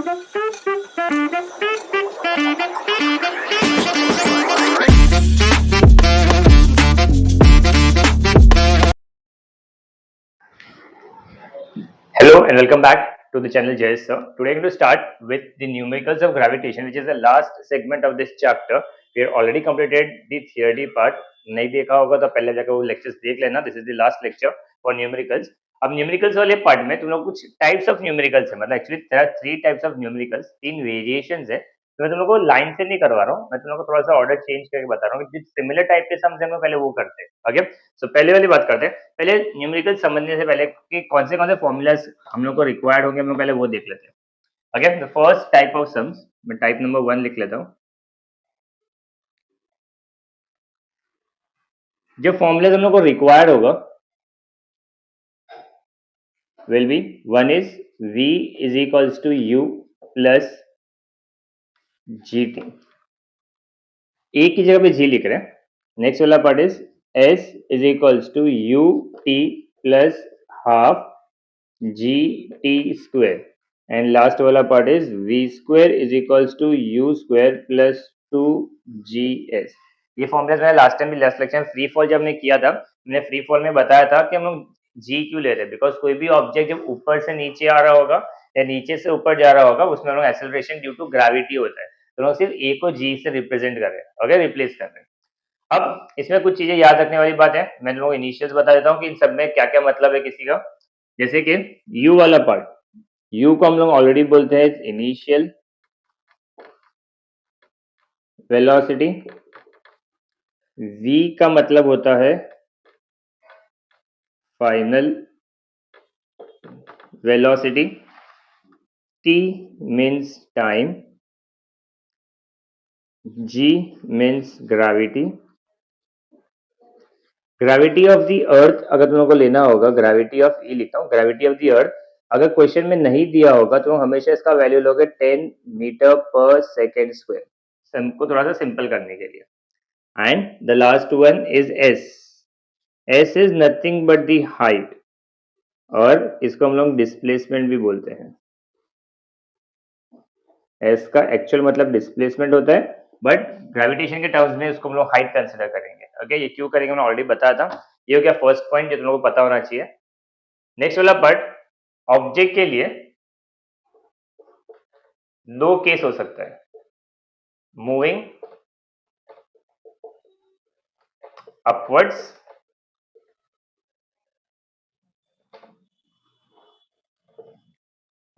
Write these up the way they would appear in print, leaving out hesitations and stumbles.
Hello and welcome back to the channel Jayesh sir. Today I'm going to start with the numericals of gravitation, which is the last segment of this chapter. We have already completed the theory part. नहीं देखा होगा तो पहले जाकर वो lectures देख लेना. This is the last lecture for numericals. अब न्यूमेरिकल्स वाले पार्ट में तुम लोग कुछ टाइप्स ऑफ न्यूमेरिकल्स है, मतलब actually there are 3 types of numericals, 3 variations है. तो मैं तुम लोग को लाइन से नहीं करवा रहा हूँ, मैं तुम लोग को थोड़ा सा ऑर्डर चेंज करके बता रहा हूँ कि सिमिलर टाइप के सम्स हम पहले वो करते हैं. ओके, सो पहले वाली बात करते हैं. पहले न्यूमेरिकल समझने से पहले कि कौन से फॉर्मूलाज हम लोग को रिक्वायर्ड होंगे, हम लोग पहले वो देख लेते हैं. Okay, the first type of sums, मैं टाइप नंबर 1 लिख लेता हूँ. जो फॉर्मूलाज हम लोग को रिक्वायर्ड होगा will be, one is V is equals to U plus GT. A की जगह पे G लिख रहे हैं. नेक्स्ट वाला part is S is equals to UT plus half GT square. And last वाला part is V square is equals to U square plus 2GS. ये formula मैंने लास्ट टाइम भी लास्ट लेक्चर में free fall जब हमने किया था, मैंने फ्री फॉल में बताया था कि हम लोग जी क्यों ले रहे हैं, बिकॉज कोई भी ऑब्जेक्ट जब ऊपर से नीचे आ रहा होगा या नीचे से ऊपर जा रहा होगा उसमें हम लोग एक्सेलरेशन ड्यू टू ग्रेविटी होता है. तो हम सिर्फ ए को जी से रिप्रेजेंट कर रहे हैं, ओके, रिप्लेस कर रहे हैं. अब इसमें कुछ चीजें याद रखने वाली बात है, मैं लोगों को इनिशियल्स बता देता हूँ कि इन सब में क्या क्या मतलब है किसी का. जैसे कि यू वाला पार्ट, यू को हम लोग ऑलरेडी बोलते हैं इनिशियल वेलोसिटी. वी का मतलब होता है final velocity. T means time. G means gravity. Gravity of the earth अगर तुम लोग को लेना होगा, ग्रेविटी ऑफ ई लिखता हूँ, ग्रेविटी ऑफ द अर्थ अगर क्वेश्चन में नहीं दिया होगा तो हमेशा इसका वैल्यू लोगे 10 मीटर पर सेकेंड स्क्वायर, हमको थोड़ा सा सिंपल करने के लिए. And the last one is S. S is nothing but the height, और इसको हम लोग डिस्प्लेसमेंट भी बोलते हैं. एस का एक्चुअल मतलब डिस्प्लेसमेंट होता है, बट ग्रेविटेशन के टर्म्स में इसको हम लोग हाइट कंसिडर करेंगे. ओके, ये क्यों करेंगे मैंने ऑलरेडी बताया था. ये हो गया फर्स्ट पॉइंट जो तुम लोगों को पता होना चाहिए. नेक्स्ट वाला पार्ट, ऑब्जेक्ट के लिए दो केस हो सकता है, मूविंग अपवर्ड्स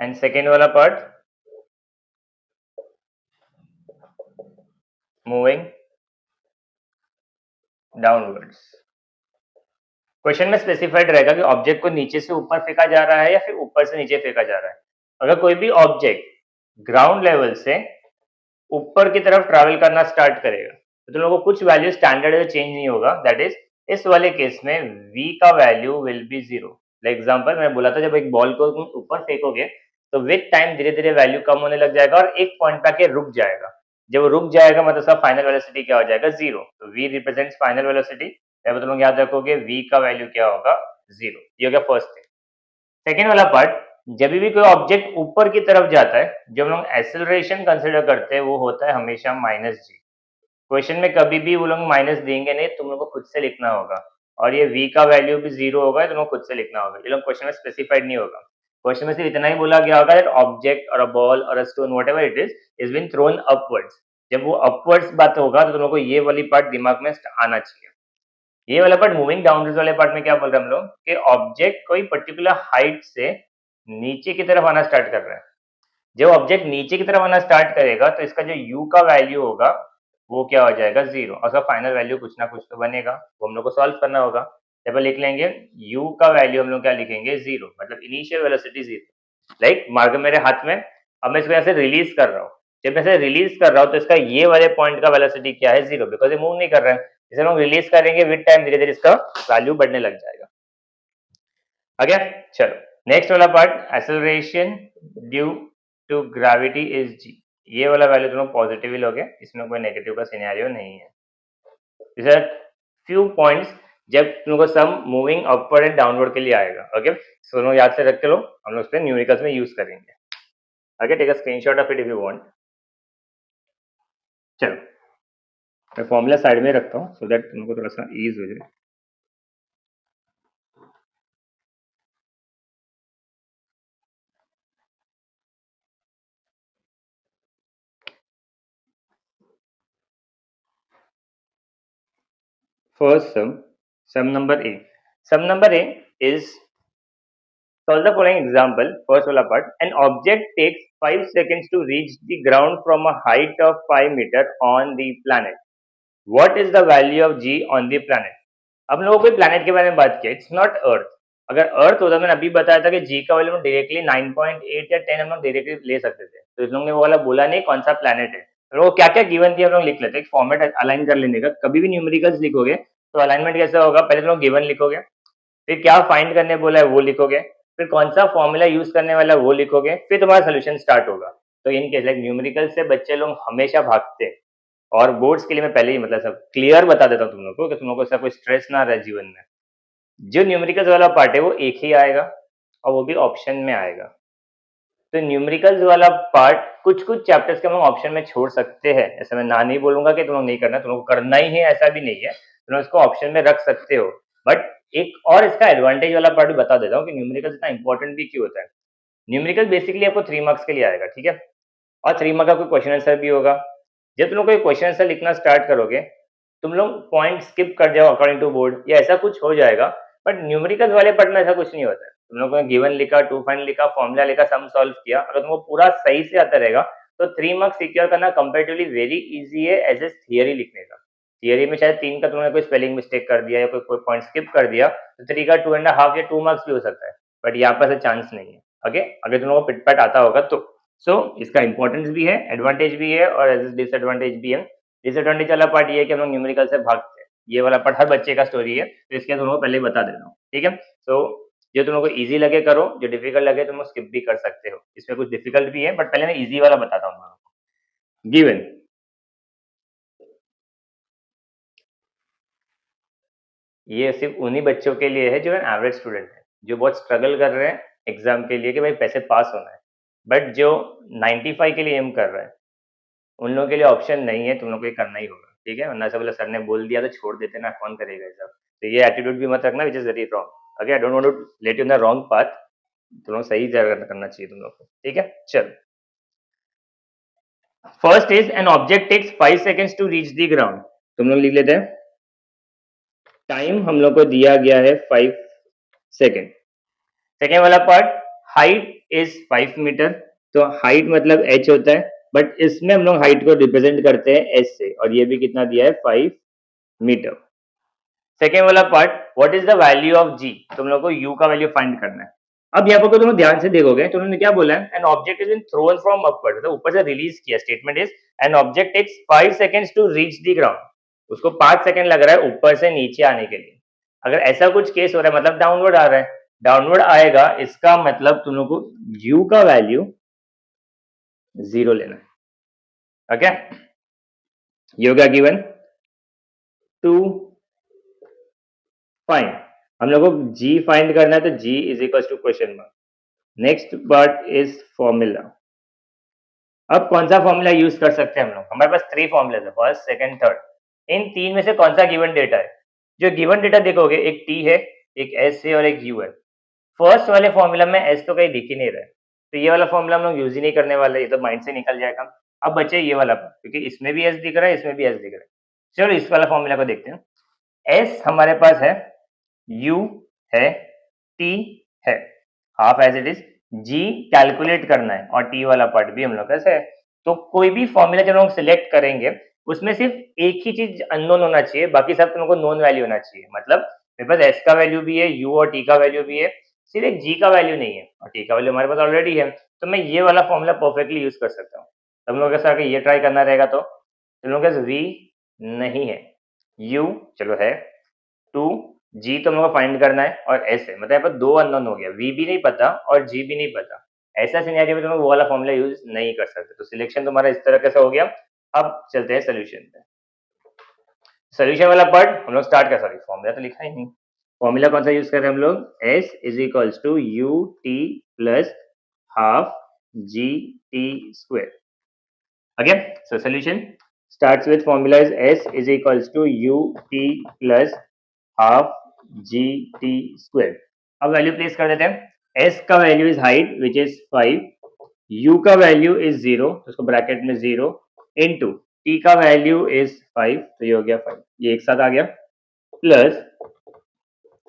एंड सेकेंड वाला पार्ट मूविंग डाउनवर्ड्स. क्वेश्चन में स्पेसिफाइड रहेगा कि ऑब्जेक्ट को नीचे से ऊपर फेंका जा रहा है या फिर ऊपर से नीचे फेंका जा रहा है. अगर कोई भी ऑब्जेक्ट ग्राउंड लेवल से ऊपर की तरफ ट्रैवल करना स्टार्ट करेगा तो तुम लोगों को कुछ वैल्यू स्टैंडर्ड चेंज नहीं होगा. दैट इज, इस वाले केस में v का value will be 0. Like example मैंने बोला था, जब एक बॉल को तुम ऊपर फेंकोगे तो विद टाइम धीरे धीरे वैल्यू कम होने लग जाएगा और एक पॉइंट पे आके रुक जाएगा. जब वो रुक जाएगा मतलब उसका फाइनल वेलोसिटी क्या हो जाएगा, 0. तो v रिप्रेजेंट्स फाइनल वेलोसिटी. जब तुम लोग याद रखोगे v का वैल्यू क्या होगा, 0. ये हो गया फर्स्ट थिंग. सेकेंड वाला पार्ट, जब भी कोई ऑब्जेक्ट ऊपर की तरफ जाता है जो हम लोग एक्सेलरेशन कंसिडर करते हैं वो होता है हमेशा -g. क्वेश्चन में कभी भी वो लोग माइनस देंगे नहीं, तुम लोग को खुद से लिखना होगा. और ये v का वैल्यू भी 0 होगा, तुम लोग खुद से लिखना होगा. ये लोग क्वेश्चन में स्पेसिफाइड नहीं होगा. क्वेश्चन में सिर्फ इतना ही बोला गया होगा दैट ऑब्जेक्ट और a ball or a stone whatever it is been thrown upwards. जब वो अपवर्ड्स बात होगा तो तुम लोग को ये वाली पार्ट दिमाग में आना चाहिए. ये वाला पार्ट मूविंग डाउनवर्ड्स वाले पार्ट में क्या बोल रहे हैं हम लोग कि ऑब्जेक्ट कोई पर्टिकुलर हाइट से नीचे की तरफ आना स्टार्ट कर रहा है. जब ऑब्जेक्ट नीचे की तरफ आना स्टार्ट करेगा तो इसका जो u का वैल्यू होगा वो क्या हो जाएगा, 0. और उसका फाइनल वैल्यू कुछ ना कुछ तो बनेगा, वो हम लोग को सॉल्व करना होगा. जब लिख लेंगे u का वैल्यू हम लोग क्या लिखेंगे, 0, मतलब इनिशियल वेलोसिटी 0. लाइक मार्कर मेरे हाथ में, अब मैं इसको ऐसे रिलीज कर रहा हूँ. जब मैं इसे रिलीज कर रहा हूँ तो इसका ये वाले पॉइंट का वेलोसिटी क्या है, 0, बिकॉज ये मूव नहीं कर रहा है. इसे हम रिलीज करेंगे विद टाइम धीरे धीरे इसका वैल्यू बढ़ने लग जाएगा. ओके, चलो नेक्स्ट वाला part, acceleration due to gravity is g. ये वाला वैल्यू दोनों पॉजिटिव ही लोगे, इसमें कोई नेगेटिव का सिनेरियो नहीं है. दिस आर फ्यू पॉइंट्स जब तुम लोग को सम मूविंग अपवर्ड एंड डाउनवर्ड के लिए आएगा. ओके, सो याद से रख के लो, हम लोग उस पर न्यूमेरिकल्स में यूज करेंगे. Okay, take a screenshot of it if you want. चलो मैं फॉर्मूला साइड में रखता हूँ सो दैट तुमको थोड़ा सा ईज हो जाए। First sum number A. Sum number A is solve the following example. First wala part. An object takes 5 seconds to reach the ground from a height of 5 meter on the planet. What is the value of G on the planet? अब लोगों को planet के बारे में बात किया, it's not earth. अगर अर्थ होता, मैंने अभी बताया था कि जी का वैल्यू डायरेक्टली 9.8 या 10 हम लोग डायरेक्टली ले सकते थे, तो इस लोगों ने वो वाला बोला नहीं कौन सा प्लैनेट है। तो वो क्या क्या गिवन थी हम लोग लिख लेते, एक फॉर्मेट अलाइन कर लेने का। कभी भी न्यूमेरिकल्स लिखोगे तो अलाइनमेंट कैसा होगा, पहले तुम लोग गिवन लिखोगे, फिर क्या फाइंड करने बोला है वो लिखोगे, फिर कौन सा फॉर्मूला यूज करने वाला है वो लिखोगे, फिर तुम्हारा सोल्यूशन स्टार्ट होगा। तो इन केस लाइक न्यूमेरिकल से बच्चे लोग हमेशा भागते हैं, और बोर्ड्स के लिए मैं पहले ही मतलब सब क्लियर बता देता हूँ तुम लोग को कि तुम लोग को ऐसा कोई स्ट्रेस ना रहे जीवन में। जो न्यूमेरिकल्स वाला पार्ट है वो एक ही आएगा और वो भी ऑप्शन में आएगा। तो न्यूमेरिकल्स वाला पार्ट कुछ कुछ चैप्टर्स के हम लोग ऑप्शन में छोड़ सकते हैं, ऐसा मैं ना नहीं बोलूंगा कि तुम लोग नहीं करना, तुम लोग को करना ही है ऐसा भी नहीं है, तुम लोग इसको ऑप्शन में रख सकते हो। बट एक और इसका एडवांटेज वाला पार्ट भी बता देता हूँ कि न्यूमेरिकल्स इतना इंपॉर्टेंट भी क्यों होता है। न्यूमेरिकल बेसिकली आपको 3 मार्क्स के लिए आएगा, ठीक है, और 3 मार्क का कोई क्वेश्चन आंसर भी होगा। जब तुम लोग कोई क्वेश्चन आंसर लिखना स्टार्ट करोगे, तुम लोग पॉइंट स्किप कर जाओ अकॉर्डिंग टू बोर्ड या ऐसा कुछ हो जाएगा, बट न्यूमेरिकल्स वाले पार्ट में ऐसा कुछ नहीं होता है। तुम लोगों ने गिवन लिखा, टू फाइंड लिखा, फॉर्मूला लिखा, सम सॉल्व किया, अगर तुमको पूरा सही से आता रहेगा तो 3 मार्क्स सिक्योर करना कंपैरेटिवली वेरी इजी है एज ए थियरी लिखने का। थियरी में शायद 3 का तुमने कोई स्पेलिंग मिस्टेक कर दिया या कोई पॉइंट स्किप कर दिया तो 3 का 2.5 या 2 मार्क्स भी हो सकता है, बट यहाँ पर ऐसा चांस नहीं है। ओके, अगर तुम लोगों को पिटपैट आता होगा तो। सो इसका इंपॉर्टेंस भी है, एडवांटेज भी है और एज डिसएडवांटेज भी है। डिसएडवांटेज वाला पार्ट ये है कि हम लोग न्यूमेरिकल से भागते हैं, ये वाला पार्ट हर बच्चे का स्टोरी है, तो इसके तुम लोगों को पहले ही बता देता हूँ, ठीक है। सो जो तुम लोग को इजी लगे करो, जो डिफिकल्ट लगे तुम लोग स्किप भी कर सकते हो, इसमें कुछ डिफिकल्ट भी है बट पहले मैं इजी वाला बताता हूँ। गिवन ये सिर्फ उन्हीं बच्चों के लिए है जो एवरेज स्टूडेंट है, जो बहुत स्ट्रगल कर रहे हैं एग्जाम के लिए कि भाई पैसे पास होना है, बट जो 95 के लिए एम कर रहा है उन लोगों के लिए ऑप्शन नहीं है, तुम लोग को ये करना ही होगा, ठीक है। वरना सब बोला सर ने बोल दिया तो छोड़ देते ना, कौन करेगा ये सब। तो ये एटीट्यूड भी मत रखना which is very wrong. Okay, I don't want to let you in the wrong path, तुम लोग सही जगह करना चाहिए तुम लोग को, ठीक है। चल, first is an object takes 5 seconds to reach the ground. तुम लोग लिख लेते हैं, टाइम हम लोग को दिया गया है 5 सेकंड। सेकेंड वाला पार्ट, हाइट इज 5 मीटर, तो हाइट मतलब h होता है, बट इसमें हम लोग हाइट को रिप्रेजेंट करते हैं s से, और ये भी कितना दिया है 5 मीटर। सेकेंड वाला part, what is the value of g, तुम लोग को u का वैल्यू फाइंड करना है। अब यहाँ पर तुम ध्यान से देखोगे तो उन्होंने क्या बोला है, an object is been thrown from upward, तो ऊपर से रिलीज किया। Statement is an object takes 5 seconds to reach the ground, उसको 5 सेकंड लग रहा है ऊपर से नीचे आने के लिए। अगर ऐसा कुछ केस हो रहा है मतलब डाउनवर्ड आ रहा है, डाउनवर्ड आएगा इसका मतलब तुम लोग को u का वैल्यू 0 लेना है। ओके, ये होगा गिवन। टू फाइंड, हम लोग को g फाइंड करना है, तो g is equal to question mark. Next part is formula. अब कौन सा फॉर्मूला यूज कर सकते हैं हम लोग, हमारे पास 3 फॉर्मूले है, फर्स्ट सेकंड थर्ड। इन 3 में से कौन सा गिवन डेटा है, जो गिवन डेटा देखोगे एक t है, एक s है और एक u है। फर्स्ट वाले फॉर्मूला में s तो कहीं दिख ही नहीं रहा है, तो ये वाला फॉर्मूला हम लोग यूज ही नहीं करने वाले, ये तो माइंड से निकल जाएगा। अब बचे ये वाला, क्योंकि इसमें भी s दिख रहा है, इसमें भी s दिख रहा है। चलो इस वाला फॉर्मूला को देखते हैं। s हमारे पास है, u है, t है, half as it is, g calculate करना है और t वाला पार्ट भी हम लोग का है। तो कोई भी फॉर्मूला जब हम सिलेक्ट करेंगे उसमें सिर्फ एक ही चीज अननोन होना चाहिए, बाकी सब तुम लोग को नोन वैल्यू होना चाहिए। मतलब मेरे पास s का वैल्यू भी है, u और t का वैल्यू भी है, सिर्फ एक g का वैल्यू नहीं है, और t का वैल्यू हमारे पास ऑलरेडी है, तो मैं ये वाला फॉर्मूला परफेक्टली यूज कर सकता हूँ। तुम लोग के साथ ये ट्राई करना रहेगा तो तुम लोग के v नहीं है, u चलो है, 2 g तो हम लोग को फाइंड करना है और s है, मतलब यहाँ पर 2 अननोन हो गया, v भी नहीं पता और g भी नहीं पता। ऐसा सिनेरियो में तुम लोग वो वाला फॉर्मूला यूज नहीं कर सकते, तो सिलेक्शन तुम्हारा इस तरह कैसे हो गया। अब चलते हैं सोल्यूशन पे। सोल्यूशन वाला पार्ट हम लोग स्टार्ट कर, सॉरी फॉर्मूला तो लिखा ही नहीं। फॉर्मूला कौन सा यूज कर रहे हैं हम लोग, s is equals to U T plus half g t square. Again, so solution starts with formula is S is equals to ut plus half gt square. अब वैल्यू प्लेस कर देते हैं. S का value is height which is 5, u का value is 0, तो उसको bracket में 0 into t का वैल्यू इज 5, तो ये हो गया 5, ये एक साथ आ गया, प्लस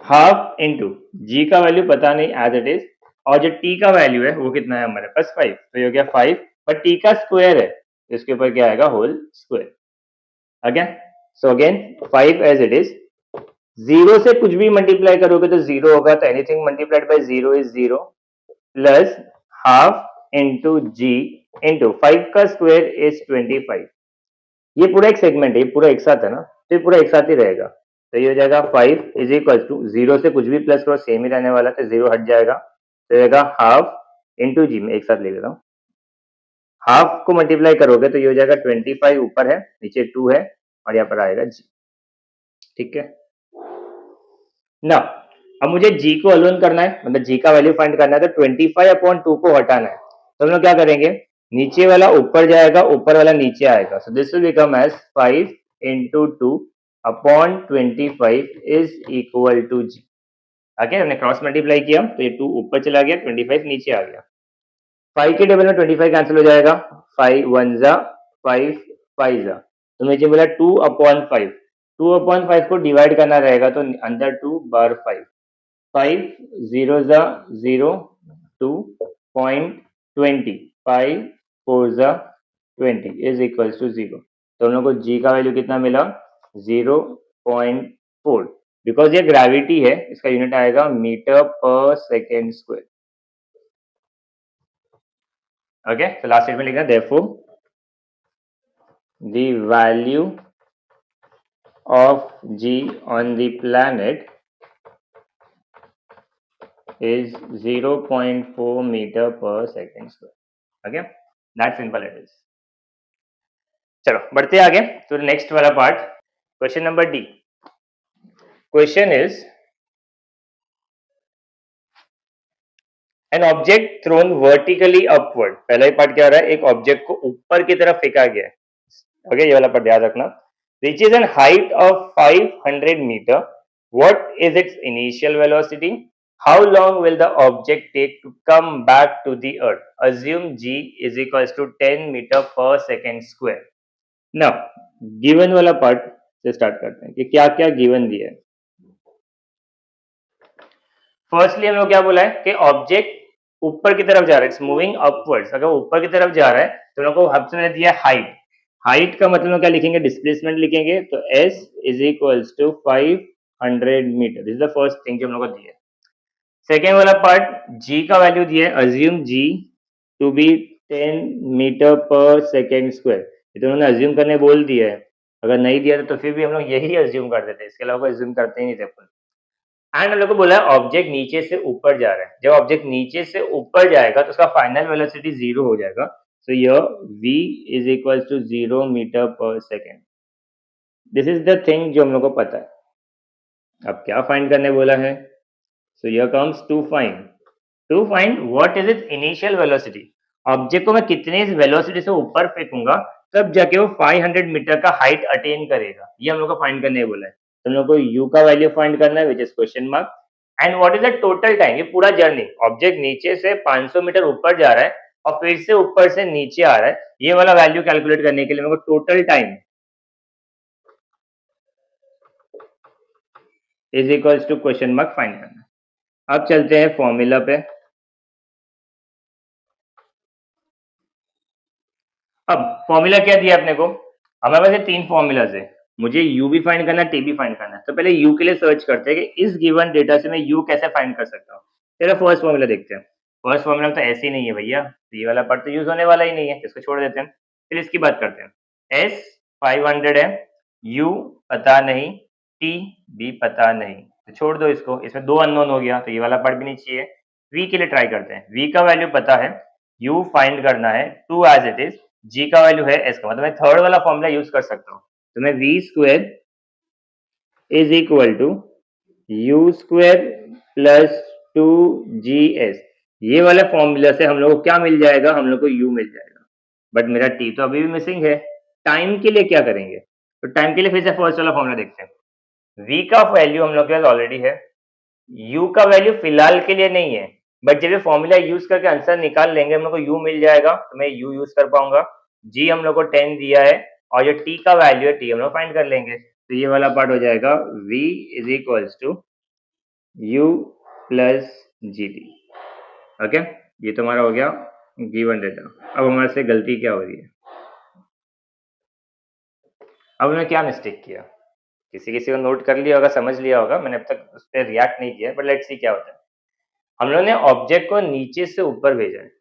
हाफ इनटू g का वैल्यू पता नहीं एज इट इज, और जो t का वैल्यू है वो कितना है हमारे पास 5, तो ये हो गया 5, पर t का स्क्वायर है, इसके ऊपर क्या आएगा whole square. Again so again 5 as it is, 0 से कुछ भी मल्टीप्लाई करोगे तो 0 होगा, तो anything multiplied by 0 is 0, plus half into g into 5 का स्क्वायर इज 25. ये पूरा एक सेगमेंट है, ये पूरा एक साथ है ना, तो ये पूरा एक साथ ही रहेगा, तो ये हो जाएगा 5 इज इक्वल टू 0 से कुछ भी प्लस करो सेम ही रहने वाला, तो 0 हट जाएगा, तो रहेगा हाफ इंटू जी, में एक साथ ले लेता हूँ, हाफ को मल्टीप्लाई करोगे तो ये हो जाएगा 25, ऊपर है नीचे 2 है और यहाँ पर आएगा जी. ठीक है ना. अब मुझे g को अलोन करना है, मतलब g का वैल्यू फाइंड करना है, तो 25/2 को हटाना है, तो हम लोग क्या करेंगे, नीचे वाला ऊपर जाएगा, ऊपर वाला नीचे आएगा, so this will become as 5 into 2/25 is equal to g. Okay, हमने क्रॉस मल्टीप्लाई किया तो ये 2 ऊपर चला गया, 25 नीचे आ गया, 5 के टेबल में 25 कैंसिल हो जाएगा, 5 1 जा 5 5 जा, तो मुझे बोला 2/5, 2/5 को डिवाइड करना रहेगा, तो अंदर 2 बार 5, 5 0 जा 0, 2.20, 5 4 जा 20 इज इक्वल टू 0, तो हम लोग को g का वैल्यू कितना मिला 0.4, बिकॉज ये ग्रेविटी है, इसका यूनिट आएगा मीटर पर सेकेंड स्क्वायर. ओके, तो लास्ट स्टेटमेंट लिखना, therefore the value of g on the planet is 0.4 meter per second square. Okay, that simple it is. चलो बढ़ते आगे तो नेक्स्ट वाला part, question number D. Question is an object thrown vertically upward. पहला ही part क्या हो रहा है, एक ऑब्जेक्ट को ऊपर की तरफ फेंका गया है. ओके, ये वाला पार्ट ध्यान रखना. reaches an height of 500 meter, what is its initial velocity, how long will the object take to come back to the earth, assume g is equals to 10 meter per second square. now given वाला part से start करते हैं कि क्या क्या given दिया है. Firstly हम लोग क्या बोला है कि ऑब्जेक्ट ऊपर की तरफ जा रहा है, इट्स मूविंग अपवर्ड्स. अगर ऊपर की तरफ जा रहा है तो हम लोग को हमने दिया हाइट. हाइट का मतलब क्या लिखेंगे, डिस्प्लेसमेंट लिखेंगे, तो s is equals to 500 metre. This is the first thing जो हम लोग को दिया है. सेकेंड वाला पार्ट, g का वैल्यू दिया है, assume g to be 10 metre पर सेकेंड स्क्वायर. ये तो उन्होंने अज्यूम करने बोल दिया है, अगर नहीं दिया तो फिर भी हम लोग यही अज्यूम कर देते, इसके अलावा अज्यूम करते ही नहीं थे अपन. एंड हम लोग को बोला है ऑब्जेक्ट नीचे से ऊपर जा रहा है, जब ऑब्जेक्ट नीचे से ऊपर जाएगा तो उसका फाइनल वेलोसिटी 0 हो जाएगा, so here v is equals to 0 meter per second. this is the thing जो हम लोग को पता है. अब क्या फाइंड करने बोला है, so here comes to find what is its initial velocity. Object को मैं कितने वेलोसिटी से ऊपर फेंकूंगा तब जाके वो 500 मीटर का हाइट अटेन करेगा, ये हम लोग को फाइंड करने बोला है. तो हम लोग को u का वैल्यू फाइंड करना है which is question mark, and what is the total time. ये पूरा जर्नी, ऑब्जेक्ट नीचे से 500 मीटर ऊपर जा रहा है और फिर से ऊपर से नीचे आ रहा है, ये वाला वैल्यू कैलकुलेट करने के लिए मेरे को total time is equals to question mark find करना. अब चलते हैं फॉर्मूला पे. अब फॉर्मूला क्या दिया अपने को, हमारे पास 3 फॉर्मूलाज है, मुझे u भी फाइंड करना है, t भी फाइंड करना है. तो पहले u के लिए सर्च करते हैं कि इस गिवन डेटा से मैं u कैसे फाइंड कर सकता हूँ. चलो फर्स्ट फॉर्मूला देखते हैं. फर्स्ट फॉर्मूला तो ऐसे ही नहीं है भैया, तो ये वाला पार्ट तो यूज होने वाला ही नहीं है, इसको छोड़ देते हैं. फिर इसकी बात करते हैं. s 500 है, u पता नहीं, t भी पता नहीं, तो छोड़ दो इसको, इसमें 2 अननोन हो गया, तो ये वाला पार्ट भी नहीं चाहिए. v के लिए ट्राई करते हैं. v का वैल्यू पता है, u फाइंड करना है 2 एज इट इज, g का वैल्यू है s का, मतलब मैं थर्ड वाला फॉर्मूला यूज कर सकता हूँ. तो मैं v square is equal to u square plus 2gs. ये वाले फॉर्मूला से हम लोग को क्या मिल जाएगा, हम लोग को u मिल जाएगा, बट मेरा t तो अभी भी मिसिंग है। टाइम के लिए क्या करेंगे, तो टाइम के लिए फिर से फर्स्ट वाला फॉर्मूला देखते हैं। v का वैल्यू हम लोग के पास ऑलरेडी है, u का वैल्यू फिलहाल के लिए नहीं है, बट जब ये फॉर्मूला यूज करके आंसर निकाल लेंगे हम लोग को u मिल जाएगा, तो मैं u यूज कर पाऊंगा। g हम लोग को 10 दिया है और जो t का वैल्यू है t हम लोग फाइंड कर लेंगे, तो ये वाला पार्ट हो जाएगा v is equals to u plus g t. Okay, ये तो हमारा हो गया गिवन डेटा। अब हमारे से गलती क्या हो रही है, अब हमने क्या मिस्टेक किया, किसी किसी को नोट कर लिया होगा, समझ लिया होगा, मैंने अब तक उस पर रिएक्ट नहीं किया, बट लेट्स सी क्या होता है। हम लोग ने ऑब्जेक्ट को नीचे से ऊपर भेजा है,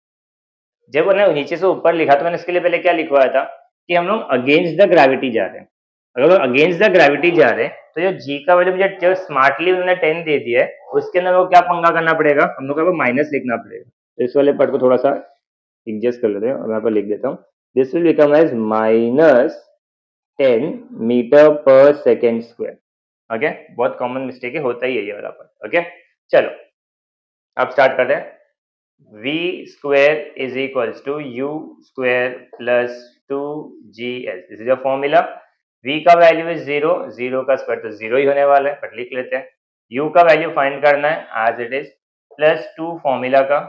जब मैंने नीचे से ऊपर लिखा तो मैंने इसके लिए पहले क्या लिखवाया था कि हम लोग अगेंस्ट द ग्रेविटी जा रहे हैं। अगर अगेंस्ट द ग्रेविटी जा रहे हैं तो जो जी का वैल्यू मुझे जो स्मार्टली उन्होंने 10 दे दिया है उसके अंदर वो क्या पंगा करना पड़ेगा, हम लोग को माइनस लिखना पड़ेगा। तो इस वाले पार्ट को थोड़ा सा एडजस्ट कर लेते हैं और यहाँ पर लिख देता हूँ, this will become as minus 10 metre पर सेकेंड स्क्वायर। ओके, बहुत कॉमन मिस्टेक है, होता ही है ये वाला पार्ट। ओके, चलो अब स्टार्ट करते हैं। v square is equals to u square plus 2gs, this is a formula. v का वैल्यू इज 0, 0 का स्क्वायर तो 0 ही होने वाला है, बट लिख लेते हैं। u का वैल्यू फाइंड करना है as it is, plus 2 formula का,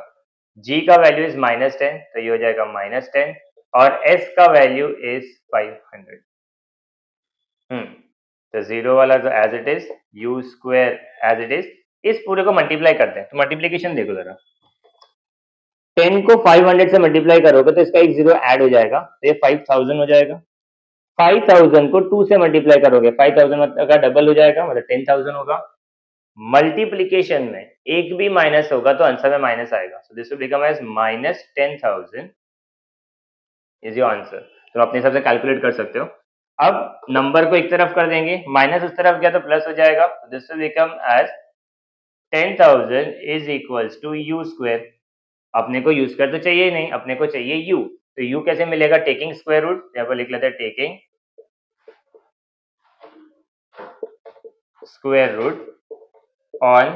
g का वैल्यू इज -10 तो ये हो जाएगा -10 और s का वैल्यू इज 500। तो 0 वाला तो as it is, u square as it is, इस पूरे को मल्टीप्लाई करते हैं। तो मल्टीप्लीकेशन देखो जरा, 10 को 500 से मल्टीप्लाई करोगे तो इसका एक जीरो ऐड हो जाएगा, तो ये 5000 हो जाएगा। 5000 को 2 से मल्टीप्लाई करोगे, 5000 का डबल हो जाएगा, मतलब 10,000 होगा। मल्टीप्लीकेशन में एक भी माइनस होगा तो आंसर में माइनस आएगा, so this will become as -10,000 is your answer. तो अपने हिसाब से कैलकुलेट कर सकते हो। अब नंबर को एक तरफ कर देंगे, माइनस उस तरफ गया तो प्लस हो जाएगा, this will become as 10,000 is equals to u square. अपने को यूज कर तो चाहिए ही नहीं, अपने को चाहिए यू, तो यू कैसे मिलेगा, टेकिंग स्क्वायर रूट, यहाँ पर लिख लेते हैं taking square root on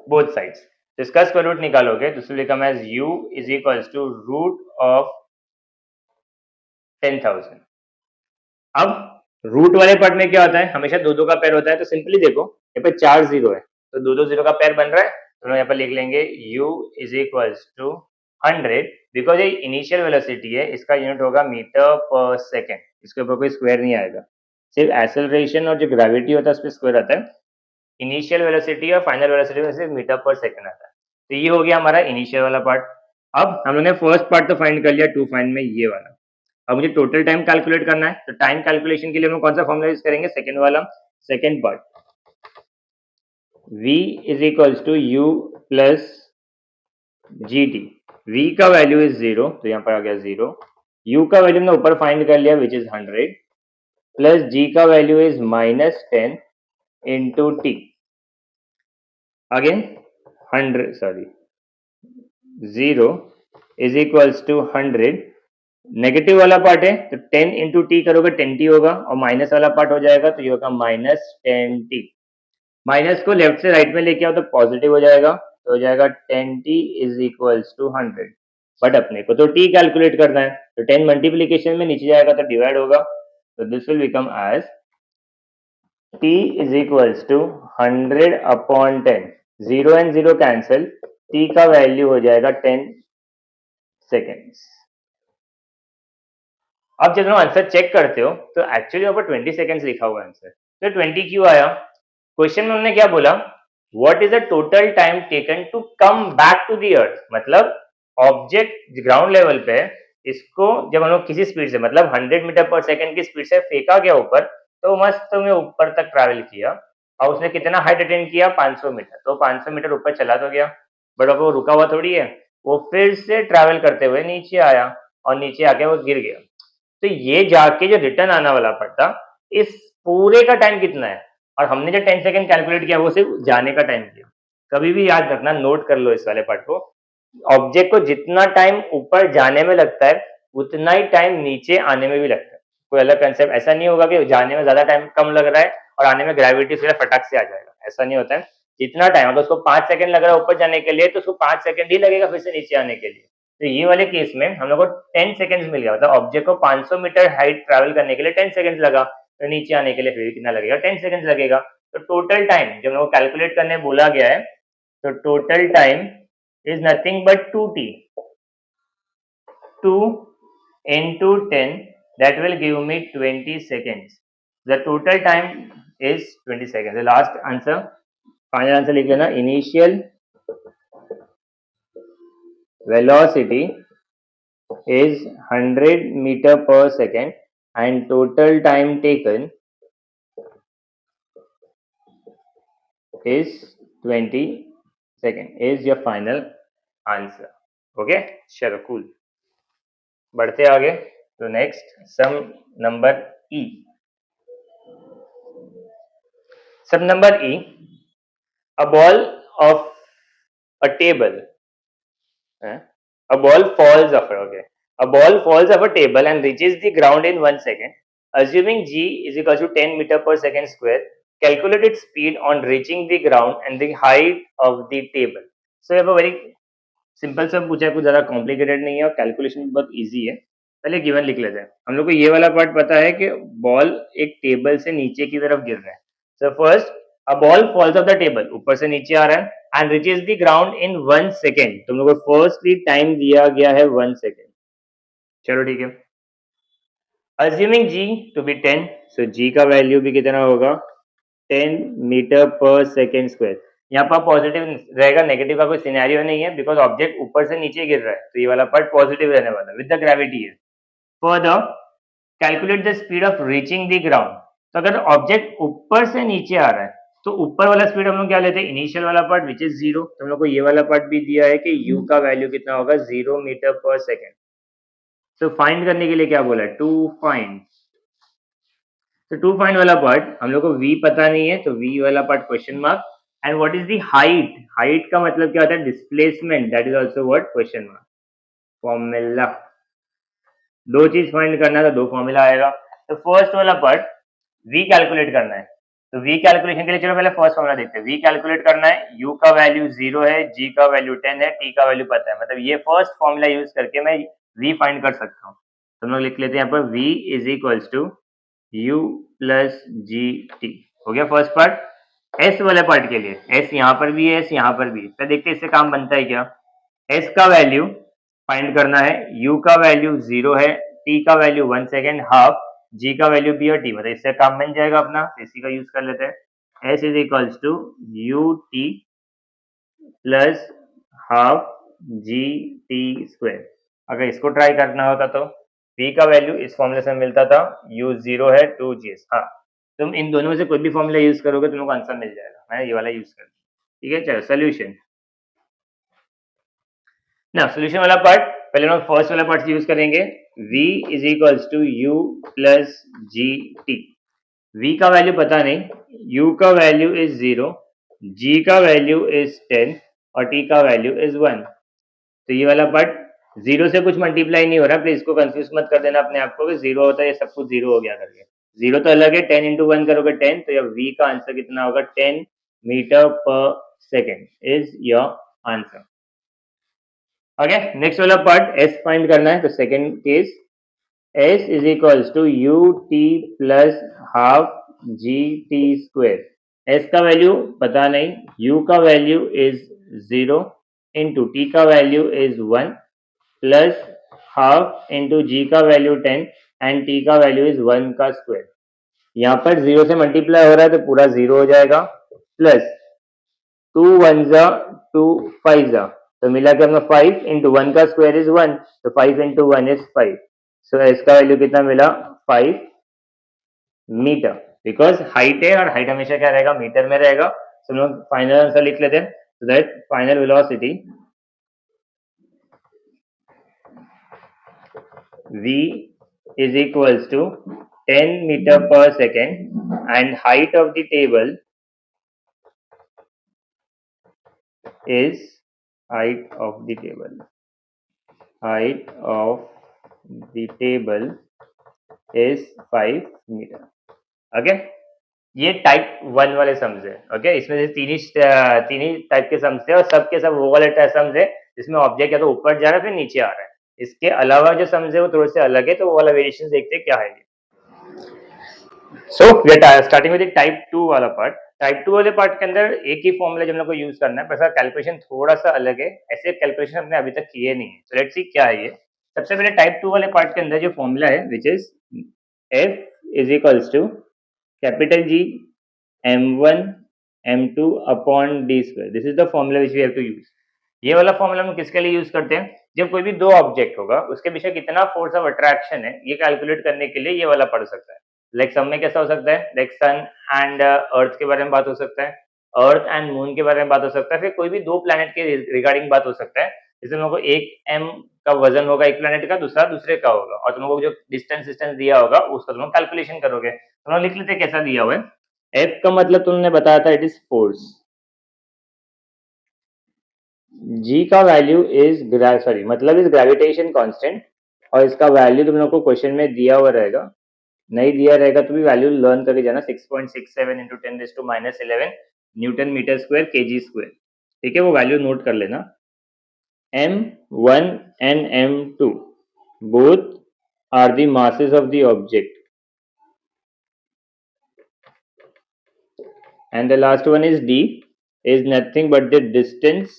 both sides. तो इसका स्क्वायर रूट निकालोगे तो इसमें लिखा as u is equals to root of 10,000। अब रूट वाले पार्ट में क्या होता है, हमेशा दो दो का पेयर होता है, तो सिंपली देखो यहाँ पे 4 जीरो है तो दो दो जीरो का पेयर बन रहा है, तो यहाँ पर लिख लेंगे u is equals to 100, because ये इनिशियल वेलोसिटी है, इसका यूनिट होगा मीटर पर सेकेंड, इसके ऊपर कोई स्क्वायर नहीं आएगा, सिर्फ एक्सेलरेशन और जो ग्रेविटी होता है उस पर स्क्वायर आता है। इनिशियल वेलोसिटी और फाइनल वेलोसिटी में सिर्फ मीटर पर सेकेंड आता है। तो ये हो गया हमारा इनिशियल वाला पार्ट। अब हम लोग ने फर्स्ट पार्ट तो फाइंड कर लिया, टू फाइंड में ये वाला। अब मुझे टोटल टाइम कैलकुलेट करना है, तो टाइम कैलकुलेशन के लिए हम कौन सा फॉर्मूला यूज करेंगे, सेकेंड वाला, second part, v is equals to u plus g t. v का वैल्यू इज 0 तो यहाँ पर आ गया 0, u का वैल्यू हमने ऊपर फाइंड कर लिया विच इज 100, प्लस g का value is -10 into t, again 0 is equals to 100, negative वाला पार्ट है तो 10 इंटू टी करोगे 10t होगा, और माइनस वाला पार्ट हो जाएगा तो ये होगा -10t। माइनस को लेफ्ट से राइट में लेके आओ तो पॉजिटिव हो जाएगा, तो हो जाएगा 10t is equals to 100। But अपने को तो t कैलकुलेट करना है, तो 10 मल्टीप्लीकेशन में नीचे जाएगा तो डिवाइड होगा, तो this will become as t is equals to 100 upon 10, 0 and 0 cancel, t का वैल्यू हो जाएगा 10 सेकेंड्स। अब जब तुम आंसर चेक करते हो तो एक्चुअली वहां पर 20 सेकेंड्स लिखा हुआ आंसर, तो 20 क्यों आया, क्वेश्चन में हमने क्या बोला, what is the total time taken to come back to the earth, मतलब ऑब्जेक्ट ग्राउंड लेवल पे इसको जब हम लोग किसी स्पीड से, मतलब 100 मीटर पर सेकेंड की स्पीड से फेंका गया ऊपर, तो मस्त में ऊपर तक ट्रैवल किया, और उसने कितना हाइट अटेन किया, 500 मीटर, तो 500 मीटर ऊपर चला तो गया, बट अब वो रुका हुआ थोड़ी है, वो फिर से ट्रैवल करते हुए नीचे आया, और नीचे आके वो गिर गया। तो ये जाके जो रिटर्न आने वाला पड़ता, इस पूरे का टाइम कितना है, और हमने जो 10 सेकंड कैलकुलेट किया वो सिर्फ जाने का टाइम किया। कभी भी याद रखना, नोट कर लो इस वाले पार्ट को, ऑब्जेक्ट को जितना टाइम ऊपर जाने में लगता है उतना ही टाइम नीचे आने में भी लगता है। कोई अलग कंसेप्ट ऐसा नहीं होगा कि जाने में ज्यादा टाइम कम लग रहा है और आने में ग्रेविटी से फटाक से आ जाएगा, ऐसा नहीं होता है। जितना टाइम अगर उसको 5 सेकंड लग रहा है ऊपर जाने के लिए तो उसको 5 सेकंड ही लगेगा फिर से नीचे आने के लिए। तो ये वाले केस में हम लोग को 10 सेकंड्स मिल गया, मतलब ऑब्जेक्ट को 500 मीटर हाइट ट्रैवल करने के लिए 10 सेकंड्स लगा, तो नीचे आने के लिए फिर कितना लगेगा, 10 सेकंड्स लगेगा। तो टोटल टाइम जब हम लोग को कैलकुलेट करने बोला गया है तो total time is nothing but 2t. 2 into 10, that will give me 20 seconds. The total time is 20 seconds. The last answer, final answer लिख लेना, initial velocity is 100 meter per second and total time taken is 20 second is your final answer. Okay, चलो cool. बढ़ते आगे तो next sum number E. Sum number E, a ball of a table, a ball falls off, okay, a ball falls off a table and reaches the ground in 1 second. Assuming g is equal to 10 meter per second square, calculate its speed on reaching the ground and the height of the table. So you have a very simple सा पूछा है, कुछ ज्यादा complicated नहीं है और calculation बहुत easy है। पहले गिवन लिख लेते हैं। हम लोग को ये वाला पार्ट पता है कि बॉल एक टेबल से नीचे की तरफ गिर रहा है। So first a ball falls off the table, ऊपर से नीचे आ रहा है and reaches the ground in 1 second. तुम लोग को फर्स्टली टाइम दिया गया है 1 सेकेंड। चलो ठीक है, अज्यूमिंग जी टू बी 10, सो जी का वैल्यू भी कितना होगा 10 मीटर पर सेकेंड स्क्वायर। यहाँ पर पॉजिटिव रहेगा, नेगेटिव का कोई सिनेरियो नहीं है बिकॉज ऑब्जेक्ट ऊपर से नीचे गिर रहा है, तो ये वाला पार्ट पॉजिटिव रहने वाला है विद द ग्रेविटी है। Further calculate the speed of reaching the ground. तो अगर ऑब्जेक्ट ऊपर से नीचे आ रहा है तो ऊपर वाला स्पीड हम लोग क्या लेते हैं, इनिशियल वाला पार्ट विच इज 0। तो हम लोग को ये वाला पार्ट भी दिया है कि u का वैल्यू कितना होगा 0 मीटर पर सेकेंड। सो फाइंड करने के लिए क्या बोला है, टू फाइंड। तो टू फाइंड वाला पार्ट हम लोग को v पता नहीं है, तो v वाला part question mark. And what is the height, height का मतलब क्या होता है, displacement, that is also what question mark. Formula, दो चीज फाइंड करना है तो दो फॉर्मूला आएगा। तो फर्स्ट वाला पार्ट v कैलकुलेट करना है, तो v कैलकुलेशन के लिए चलो पहले फर्स्ट फॉर्मूला देखते हैं। v कैलकुलेट करना है, u का वैल्यू 0 है, g का वैल्यू 10 है, t का वैल्यू पता है, मतलब ये फर्स्ट फॉर्मूला यूज करके मैं v फाइंड कर सकता हूँ। तो हम लोग लिख लेते हैं यहाँ पर v is equals to u plus g t. हो गया फर्स्ट पार्ट। एस वाले पार्ट के लिए एस यहाँ पर भी है, एस यहाँ पर भी है, तो देखते हैं इससे काम बनता है क्या। एस का वैल्यू फाइंड करना है, u का वैल्यू 0 है, t का वैल्यू 1 सेकेंड हाफ, g का वैल्यू b और t, मतलब इससे काम बन जाएगा अपना, इसी का यूज कर लेते हैं। s is equals to U T plus half ji t square. अगर इसको ट्राई करना होता तो v का वैल्यू इस फॉर्मूले से मिलता था, u 0 है 2gs। हाँ, तुम इन दोनों में से कोई भी फॉर्मूला यूज करोगे तुमको आंसर मिल जाएगा। मैं ये वाला यूज कर, ठीक है। चलो सोल्यूशन ना, सोल्यूशन वाला पार्ट पहले हम फर्स्ट वाला पार्ट यूज करेंगे। v is equals to u plus g t. v का वैल्यू पता नहीं, u का वैल्यू इज 0, g का वैल्यू इज 10 और t का वैल्यू इज 1। तो ये वाला पार्ट 0 से कुछ मल्टीप्लाई नहीं हो रहा, प्लीज इसको कंफ्यूज मत कर देना अपने आप को कि 0 होता है ये सब कुछ 0 हो गया करके। 0 तो अलग है, 10 इंटू 1 करोगे 10, तो यह v का आंसर कितना होगा 10 मीटर पर second is your answer. Okay, next वाला पार्ट s फाइंड करना है, तो second case s is equals to U T plus half ji T square. s का वैल्यू पता नहीं, u का वैल्यू इज 0 इंटू टी का value is 1 plus half into G का वैल्यू 10 एंड टी का वैल्यू इज 1 का square. यहाँ पर 0 से मल्टीप्लाई हो रहा है तो पूरा 0 हो जाएगा, प्लस 2 1 जा 2 5 जा, तो मिला के हमने 5 इंटू 1 का स्क्वायर इज 1, तो 5 इंटू 1 इज 5। सो एस का वैल्यू कितना मिला 5 मीटर, बिकॉज हाइट है और हाइट हमेशा क्या रहेगा, मीटर में रहेगा। तो हम लोग फाइनल आंसर लिख लेते हैं, so that final velocity v is equals to 10 meter per second and height of the table is height of the table is 5 meter. Okay, ये टाइप 1 वाले सम्स है। ओके, इसमें से तीन ही टाइप के सम्स है और सब के सब वो वाले सम्स है जिसमें ऑब्जेक्ट या तो ऊपर जा रहा है फिर नीचे आ रहा है। इसके अलावा जो सम्स है वो थोड़े से अलग है, तो वो वाला वेरिएशन देखते हैं क्या है ये। So we are starting with type 2 वाला पार्ट। टाइप 2 वाले पार्ट के अंदर एक ही फॉर्मूला जो हम लोग को यूज करना है, पर कैलकुलेशन थोड़ा सा अलग है। ऐसे कैलकुलेशन हमने अभी तक किए नहीं है। सो लेट्स सी क्या है ये। सबसे पहले टाइप 2 वाले पार्ट के अंदर जो फॉर्मूला है which is F is equals to capital G m1 m2 upon d square. This is the formula which we have to use. ये वाला फॉर्मूला हम किसके लिए यूज करते हैं? जब कोई भी दो ऑब्जेक्ट होगा उसके पीछे कितना फोर्स ऑफ अट्रैक्शन है ये कैलकुलेट करने के लिए ये वाला पढ़ सकता है। लाइक सब में कैसा हो सकता है, लाइक सन एंड अर्थ के बारे में बात हो सकता है, अर्थ एंड मून के बारे में बात हो सकता है, फिर कोई भी दो प्लैनेट के रिगार्डिंग बात हो सकता है। जैसे हम लोग को एक एम का वजन होगा एक प्लैनेट का, दूसरा दूसरे का होगा, और तुम लोग को जो डिस्टेंस दिया होगा उसका तुम लोग कैलकुलेशन करोगे। तुम लोग लिख लेते कैसा दिया हुआ है। एफ का मतलब तुमने बताया था इट इज फोर्स, जी का वैल्यू इज सॉरी मतलब इज ग्रेविटेशन कांस्टेंट, और इसका वैल्यू तुम लोग को क्वेश्चन में दिया हुआ रहेगा। नहीं दिया रहेगा तो भी वैल्यू लर्न करके जाना, 6.67 इंटू 10⁻11 newton metre square KG square. ठीक है, वो वैल्यू नोट कर लेना। m1 and m2 both are the masses of the object, and the last one is d is nothing but the distance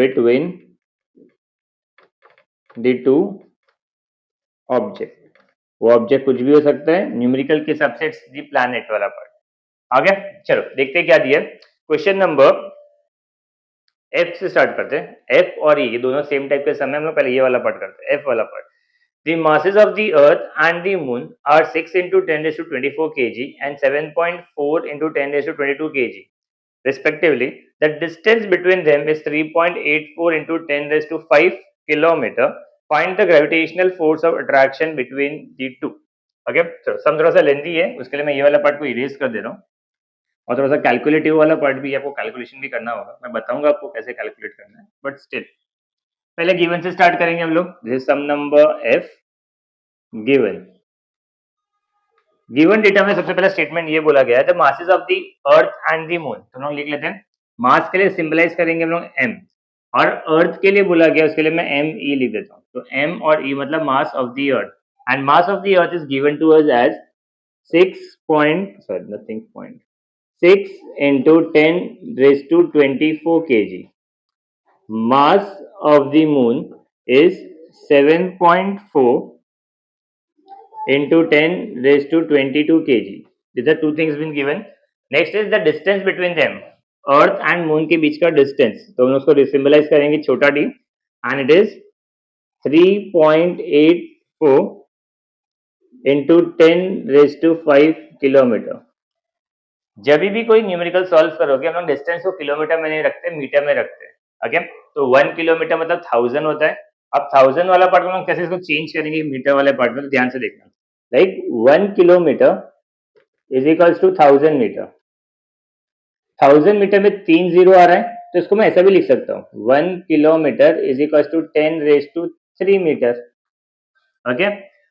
between the two object. वो object कुछ भी हो सकता है, न्यूमेरिकल के हिसाब से इट्स दी प्लैनेट वाला पार्ट। आ गया, चलो देखते हैं क्या दिया। क्वेश्चन नंबर एफ से स्टार्ट करते हैं। एफ और ये दोनों सेम टाइप के समय, हम लोग पहले ये वाला पार्ट करते हैं, एफ वाला part. The masses of the Earth and the Moon are 6 into 10 raised to 24 kg and 7.4 into 10 raised to 22 kg, respectively. The distance between them is 3.84 into 10 raised to 5 kilometer. Find the gravitational force of attraction between the two. Okay, चलो सम थोड़ा सा लेंदी है, उसके लिए मैं ये वाला part को इरेज कर दे रहा हूँ, और थोड़ा सा कैलकुलेटिव वाला पार्ट भी आपको कैलकुलेशन भी करना होगा। मैं बताऊंगा आपको कैसे कैलकुलेट करना है, बट स्टिल पहले गिवन से स्टार्ट करेंगे हम लोग। This sum number F given. Given data में सबसे पहला स्टेटमेंट ये बोला गया है, the masses of the earth and the moon. तो हम लोग लिख लेते हैं, मास के लिए सिंबलाइज करेंगे हम लोग m, और अर्थ के लिए बोला गया उसके लिए मैं m e लिख देता हूँ। तो m और e मतलब mass of the earth, and mass of the earth is given to us as 6 into 10 raised to 24 kg. Mass of the moon is 7.4 into 10 raised to 22 kg. These are two things been given. Next is the distance between them. Earth and moon के बीच का distance, तो हम उसको symbolize करेंगे छोटा d, and it is 3.84 into 10 raised to 5 kilometre. जब भी कोई न्यूमेरिकल सॉल्व करोगे हम लोग डिस्टेंस को किलोमीटर में नहीं रखते, मीटर में रखते हैं। ओके, तो 1 किलोमीटर मतलब 1000 होता है। अब 1000 वाला पार्ट में हम कैसे इसको चेंज करेंगे मीटर वाले पार्ट में, तो ध्यान से देखना। Like 1 kilometre is equals to 1000 metre. 1000 metre में 3 जीरो आ रहा है, तो इसको मैं ऐसा भी लिख सकता हूँ, 1 kilometre is equals to 10 raise to 3 metre. Okay,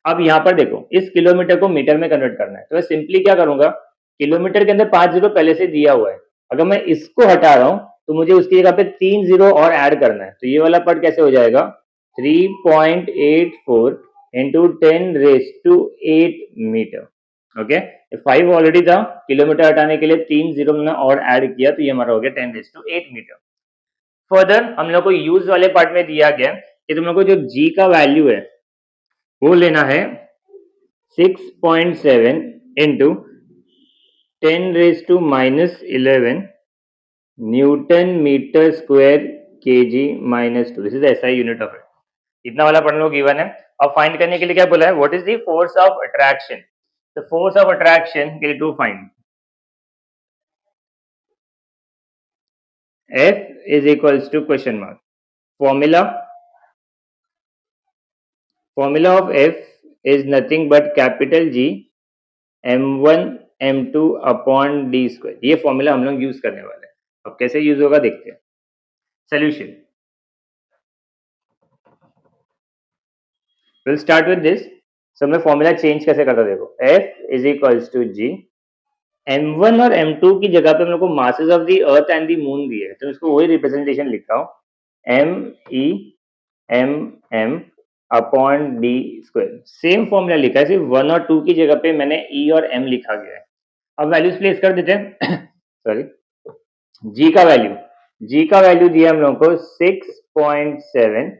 अब यहाँ पर देखो इस किलोमीटर को मीटर में कन्वर्ट करना है, तो मैं सिंपली क्या करूंगा, किलोमीटर के अंदर 5 जीरो पहले से दिया हुआ है, अगर मैं इसको हटा रहा हूं तो मुझे उसकी जगह पे 3 जीरो और ऐड करना है। तो ये वाला पार्ट कैसे हो जाएगा, 3.84 into 10 raise to 8 metre. Okay, 5 already था, किलोमीटर हटाने के लिए 3 जीरो मैंने और ऐड किया, तो ये हमारा हो गया 10 रेज टू 8 मीटर। फर्दर हम लोग को यूज वाले पार्ट में दिया गया कि तुम लोग को जो जी का वैल्यू है वो लेना है 6.7 into 10 raise to -11 newton metre square KG -2। This is SI unit of it. इतना वाला पढ़ने को गिवन है। अब फाइंड करने के लिए क्या बोला है, what is the force of attraction. The force of attraction के लिए to find F is equals to question mark. Formula of F is nothing but capital G m1 m2 upon d square। ये formula हम लोग use करने वाले हैं। अब कैसे यूज होगा देखते हैं। Solution, we'll start with this। So मैं फॉर्मूला चेंज कैसे करता देखो, F is equals to G, m1 और m2 की जगह पे हम लोग को masses of the earth and the moon दिए है, तो इसको वही रिप्रेजेंटेशन लिखता हूँ, m upon D square. Same formula लिखा है, सिर्फ 1 और 2 की जगह पे मैंने E और M लिखा गया है। अब वैल्यूज प्लेस कर देते हैं सॉरी, जी का वैल्यू दिया हम लोगों को 6.7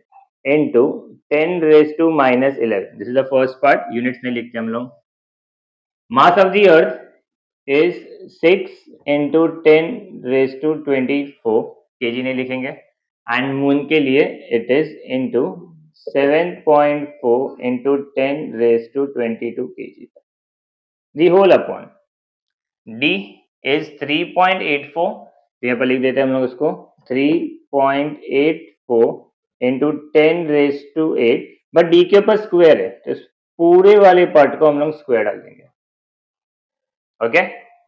into 10⁻⁻11। This is the first part, units में लिखते हैं हम लोग। Mass of the earth is 6 into 10⁻24 kg नहीं लिखेंगे, एंड मून के लिए it is into 7.4 into 10⁻22 kg। The whole upon D is 3.84, तो यहाँ पर लिख देते हैं हम लोग उसको 3.84 इंटू 10⁻8, बट डी के ऊपर स्क्वायर है तो इस पूरे वाले पार्ट को हम लोग स्क्वायर डाल देंगे। ओके,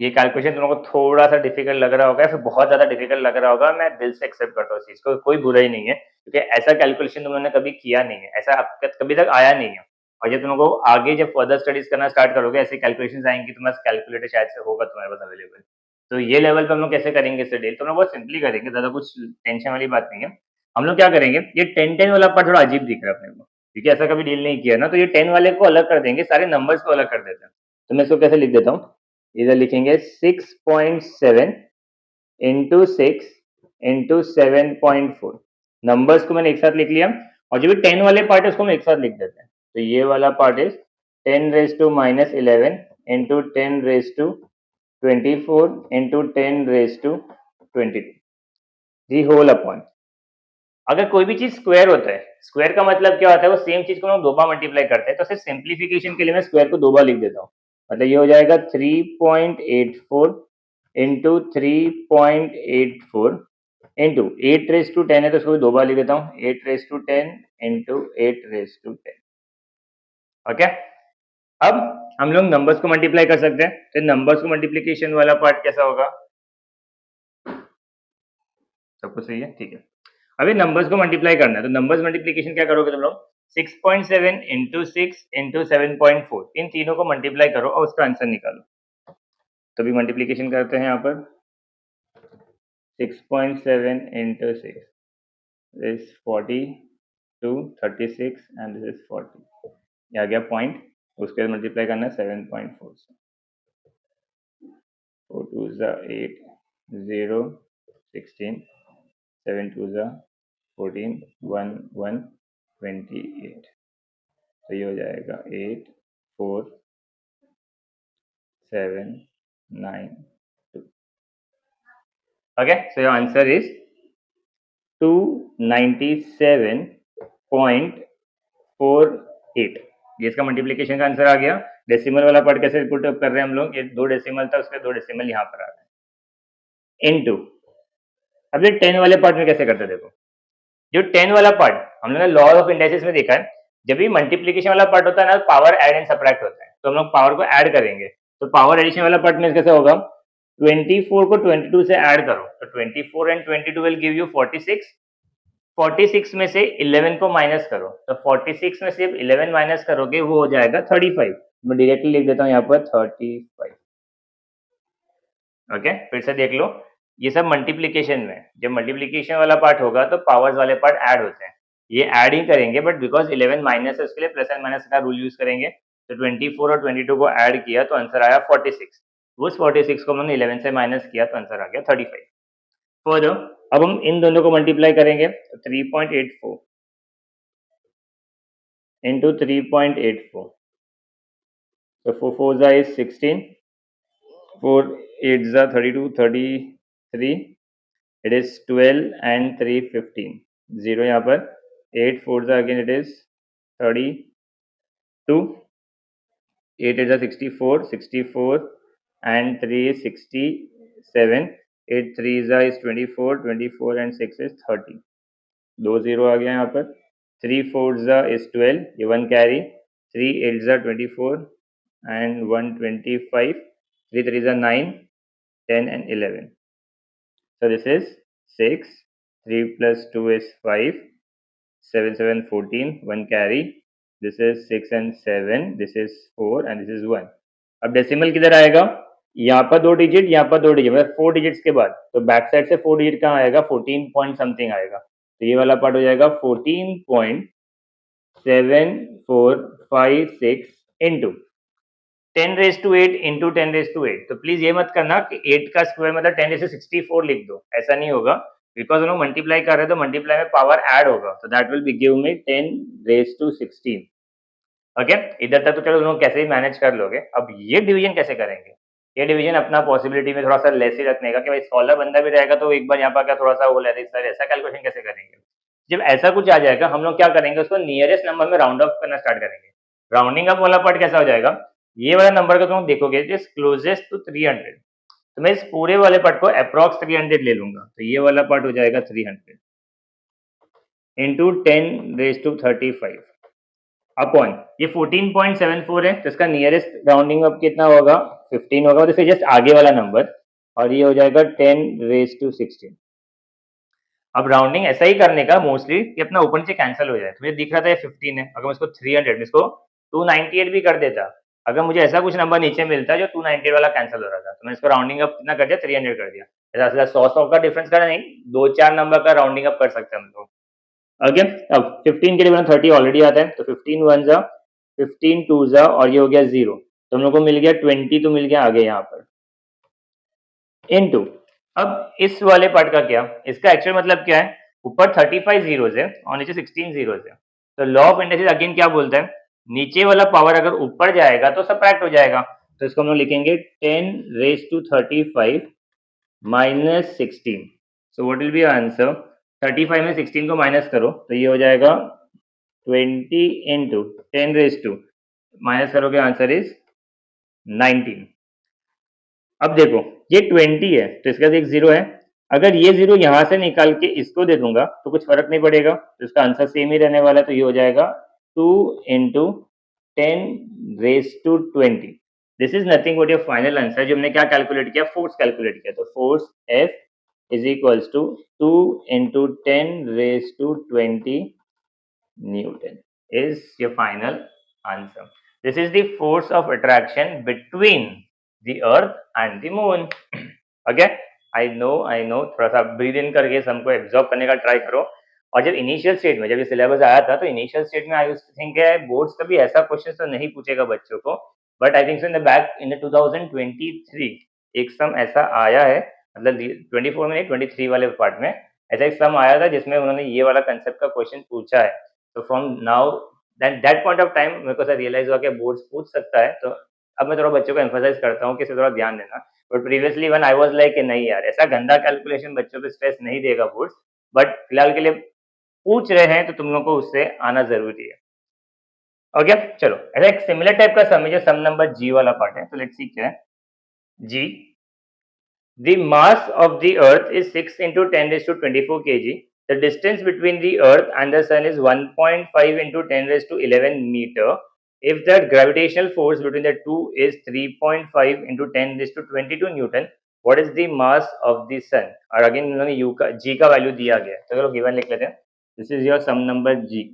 ये कैलकुलेशन तुम लोगों को थोड़ा सा डिफिकल्ट लग रहा होगा या फिर बहुत ज्यादा डिफिकल्ट लग रहा होगा, मैं दिल से एक्सेप्ट करता हूँ इस चीज को, कोई बुरा ही नहीं है, क्योंकि ऐसा कैलकुलेशन तुम लोगों ने कभी किया नहीं है, ऐसा कभी तक आया नहीं है। और जब तुम लोगों को आगे जब फर्दर स्टडीज करना स्टार्ट करोगे, ऐसे कैलकुलेशन आएंगी, तुम्हारे कैलकुलेटर शायद से होगा तुम्हारे पास अवेलेबल, तो ये लेवल पे हम लोग कैसे करेंगे इससे डील, तो हम लोग बहुत सिंपली करेंगे, ज्यादा कुछ टेंशन वाली बात नहीं है। हम लोग क्या करेंगे, ये 10-10 वाला पार्ट थोड़ा अजीब दिख रहा है अपने को, क्योंकि ऐसा कभी डील नहीं किया ना, तो ये 10 वाले को अलग कर देंगे, सारे नंबर्स को अलग कर देते हैं। तो मैं इसको कैसे लिख देता हूँ, इधर लिखेंगे 6.7 इंटू 6 इंटू 7.4, नंबर्स को मैंने एक साथ लिख लिया, और जो भी 10 वाले पार्ट है उसको हम एक साथ लिख देते हैं। तो ये वाला part is 10⁻11 into 10⁻24 into 10⁻22, the whole upon. अगर कोई भी चीज स्क्वायर होता है, स्क्वायर का मतलब क्या होता है, वो सेम चीज को हम दो बार मल्टीप्लाई करते हैं, तो सिर्फ सिंप्लीफिकेशन के लिए मैं स्क्वायर को दो बार लिख देता हूँ, मतलब ये हो जाएगा 3.84 इंटू 3.84 इंटू 8⁻10 है तो उसको दो बार लिख देता हूँ, 8⁻10 इंटू 8⁻10। ओके, अब हम लोग नंबर्स को मल्टीप्लाई कर सकते हैं, तो नंबर्स को मल्टीप्लीकेशन वाला पार्ट कैसा होगा, सब कुछ सही है, ठीक है। अभी नंबर्स को मल्टीप्लाई करना है, तो नंबर्स मल्टीप्लीकेशन क्या करोगे तुम लोग, 6.7 इंटू 6 इंटू 7.4, इन तीनों को मल्टीप्लाई करो और उसका आंसर निकालो। तो अभी मल्टीप्लीकेशन करते हैं यहाँ पर, 6.7 into 6 is 42, 36 and this is 40, ये आ गया पॉइंट, उसके बाद मल्टीप्लाई करना है 7.4 से, 4 2 8, 0 16, 7 2 14, 1 1 28, तो ये हो जाएगा 8 4 7 9 2। Okay, so your answer is 297.48, ये इसका मल्टीप्लिकेशन का आंसर आ गया। डेसिमल वाला पार्ट कैसे पुट कर रहे हैं हम लोग, ये 2 डेसिमल था, उसके 2 डेसिमल यहाँ पर आ रहा है इनटू। अब ये 10 वाले पार्ट में कैसे करते हैं देखो, जो 10 वाला पार्ट हम लोग ने लॉ ऑफ इंडाइसिस में देखा है, जब भी मल्टीप्लिकेशन वाला पार्ट होता है ना, पावर ऐड एंड सब्ट्रैक्ट होता है, तो हम लोग पावर को ऐड करेंगे, तो पावर एडिशन वाला पार्ट में कैसे होगा, 24 को 22 से ऐड करो, तो 24 एंड 22 विल गिव यू 46, 46 में से 11 को माइनस करो, तो 46 में से 11 माइनस करोगे वो हो जाएगा 35, मैं डायरेक्टली लिख देता हूँ यहाँ पर 35। ओके, फिर से देख लो, ये सब मल्टीप्लिकेशन में, जब मल्टीप्लिकेशन वाला पार्ट होगा तो पावर्स वाले पार्ट ऐड होते हैं, ये ऐड ही करेंगे, बट बिकॉज 11 माइनस है उसके लिए प्लस एंड माइनस का रूल यूज करेंगे, तो 24 और 22 को ऐड किया तो आंसर आया 46, उस 46 को हमने 11 से माइनस किया तो आंसर आ गया 35। फर्दर अब हम इन दोनों को मल्टीप्लाई करेंगे, तो 3.84 इंटू 3.84, तो 4 4 is 16, 4 8 32, 33, it is 12 and 3 15, 0 यहाँ पर, 8 4 again it is 32, 8 8 64, 64 and 3 is 67, 8 3 is 24, 24 and 6 is 30, 2 0 आ गया यहाँ पर, 3 4 is 12, ये 1 carry, 3 8 24 and 1 25, 3 3 9, 10 and 11. So this is 6, 3 plus 2 is 5, 7 7 14, 1 carry, this is 6 and 7, this is 4 and this is 1। अब decimal किधर आएगा? यहाँ पर 2 डिजिट, यहाँ पर 2 डिजिट, मतलब 4 डिजिट्स के बाद, तो बैक साइड से 4 डिजिट कहाँ आएगा? 14 पॉइंट समथिंग आएगा, तो ये वाला पार्ट हो जाएगा 14.7456 इंटू 10⁸ इंटू 10⁸, तो प्लीज ये मत करना कि 8 का स्क्वायर मतलब 10�64 लिख दो, ऐसा नहीं होगा, बिकॉज हम लोग मल्टीप्लाई कर रहे हैं तो मल्टीप्लाई में पावर ऐड होगा, तो that will be give me 10⁻16। Okay, इधर तक तो चलो तुम लोग कैसे ही मैनेज कर लोगे। अब ये डिवीजन कैसे करेंगे? ये डिवीजन अपना पॉसिबिलिटी में थोड़ा सा लेस ही रखने का, कि भाई स्कॉलर बंदा भी रहेगा तो एक बार यहाँ पर क्या थोड़ा सा वो ले सर ऐसा कैलकुलेशन कैसे करेंगे? जब ऐसा कुछ आ जाएगा हम लोग क्या करेंगे, उसको नियरेस्ट नंबर में राउंड ऑफ करना स्टार्ट करेंगे। राउंडिंग अप वाला पार्ट कैसा हो जाएगा? ये वाला नंबर का तुम देखोगे इज क्लोजेस्ट टू 300, तो मैं इस पूरे वाले पार्ट को अप्रॉक्स 300 ले लूंगा, तो ये वाला पार्ट हो जाएगा 300 इंटू 10⁻35 अपॉन ये 14.74 है, तो इसका नियरेस्ट राउंडिंग अप कितना होगा? 15 होगा, तो फिर जस्ट आगे वाला नंबर, और ये हो जाएगा 10⁻16। अब राउंडिंग ऐसा ही करने का मोस्टली कि अपना ऊपर नीचे कैंसिल हो जाए, तो मुझे दिख रहा था ये 15 है, अगर मैं इसको 300 में इसको 298 भी कर देता, अगर मुझे ऐसा कुछ नंबर नीचे मिलता जो 298 वाला कैंसिल हो रहा था, तो मैंने इसको राउंडिंग अप कितना कर दिया? 300 कर दिया। ऐसा 100 का डिफरेंस करा नहीं, 2-4 नंबर का राउंडिंग अप कर सकते हैं हम लोग। ओके, अब 15 के लिए 30 ऑलरेडी आता है, तो 15 वन जा, 15 टू जा, और ये हो गया 0, तो हम लोग को मिल गया 20, तो मिल गया आगे यहाँ पर इनटू। अब इस वाले पार्ट का क्या? इसका एक्चुअल मतलब क्या है? ऊपर 35 जीरोस है और नीचे 16 जीरोस है, तो लॉ ऑफ इंडस्ट्रीज अगेन क्या बोलता है? नीचे वाला पावर अगर ऊपर जाएगा तो सबट्रैक्ट हो जाएगा, तो इसको हम लोग लिखेंगे 10⁻35 minus 16। So what will be answer? 35 में 16 को माइनस करो तो ये हो जाएगा 20 इंटू 10⁻, माइनस करोगे आंसर इज 19। अब देखो ये 20 है तो इसका एक 0 है, अगर ये 0 यहाँ से निकाल के इसको दे दूंगा तो कुछ फर्क नहीं पड़ेगा, तो इसका आंसर सेम ही रहने वाला है, तो ये हो जाएगा 2 into 10⁻20। This is nothing but your final answer. जो हमने क्या कैलकुलेट किया? फोर्स कैलकुलेट किया, तो force F is equals to 2 into 10⁻20 Newton is your final answer. This is the force of attraction between the earth and the moon. Okay, I know, थोड़ा सा breathe in करके हमको absorb करने का try करो। और जब इनिशियल स्टेज में, जब ये सिलेबस आया था, तो इनिशियल स्टेज में I used to think boards कभी ऐसा क्वेश्चन तो नहीं पूछेगा बच्चों को, but I think so in the back in the 2023 एक सम ऐसा आया है, मतलब 24 में नहीं 23 वाले पार्ट में ऐसा एक सम आया था जिसमें उन्होंने ये वाला कंसेप्ट का क्वेश्चन पूछा है। तो from now that point of time मेरे को रियलाइज हुआ कि बोर्ड्स पूछ सकता है, तो अब मैं थोड़ा बच्चों को एम्फोसाइज करता हूँ कि इसे थोड़ा ध्यान देना। But previously one I was like नहीं यार, ऐसा गंदा कैलकुलेशन बच्चों पे स्ट्रेस नहीं देगा बोर्ड्स, बट फिलहाल के लिए पूछ रहे हैं तो तुम लोग को उससे आना जरूरी है। ओके, चलो ऐसा एक सिमिलर टाइप का सम है जो सम नंबर जी वाला पार्ट है, तो लेट्स सी क्या है। जी, the mass of the earth is 6 into 10 raised to 24 kg. The distance between the earth and the sun is 1.5 into 10 raised to 11 meter. If the gravitational force between the two is 3.5 into 10 raised to 22 Newton, what is the mass of the sun? और again उन्होंने u का g का value दिया गया है, तो चलो given लिख लेते हैं। This is your sum number g।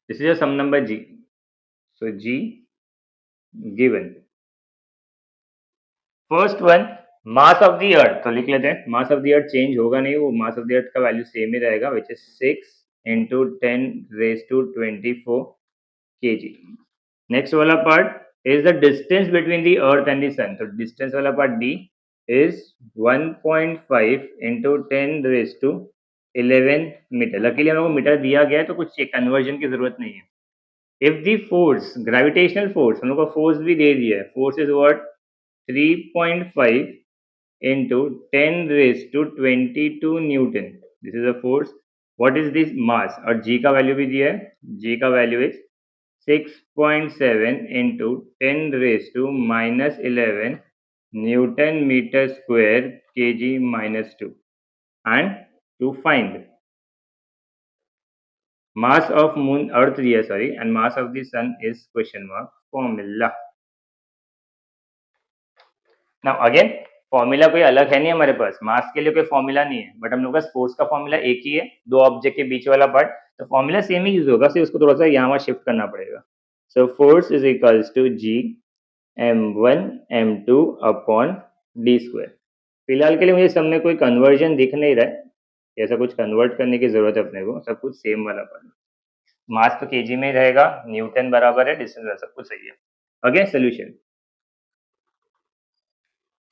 This is your sum number g. So g given. First one, mass of the अर्थ, तो लिख लेते हैं मास ऑफ द अर्थ चेंज होगा नहीं, वो मास ऑफ द अर्थ का वैल्यू सेम ही रहेगा, which is 6 into 10⁻24 kg। Next वाला part is the distance between the earth and the sun, तो डिस्टेंस वाला part D is 1.5 into 10⁻11 metre. Luckily हम लोग को मीटर दिया गया है तो कुछ कन्वर्जन की जरूरत नहीं है। If the force, gravitational force, हम लोग को फोर्स भी दे दिया है, force is what 3.5 into 10⁻22 Newton. This is a force. What is this mass? और g का वैल्यू भी दिया है, g का value is 6.7 into 10⁻11 Newton meter square kg minus 2. And to find mass of moon earth दिया, sorry, and mass of the sun is question mark formula. Now again formula कोई अलग है नहीं हमारे पास, मास के लिए कोई फॉर्मूला नहीं है, बट हम लोग का फोर्स का फॉर्मूला एक ही है, दो ऑब्जेक्ट के बीच वाला पार्ट, तो फॉर्मूला सेम ही यूज होगा, सिर्फ उसको थोड़ा सा यहाँ वहाँ शिफ्ट करना पड़ेगा। So force is equals to G m1 m2 upon D square. फिलहाल के लिए मुझे सब में कोई कन्वर्जन दिख नहीं रहा है, ऐसा कुछ कन्वर्ट करने की जरूरत है अपने को, सब कुछ सेम वाला पार्ट, मास तो केजी में ही रहेगा, न्यूटन बराबर है, डिस्टेंस सब कुछ सही है। Okay, solution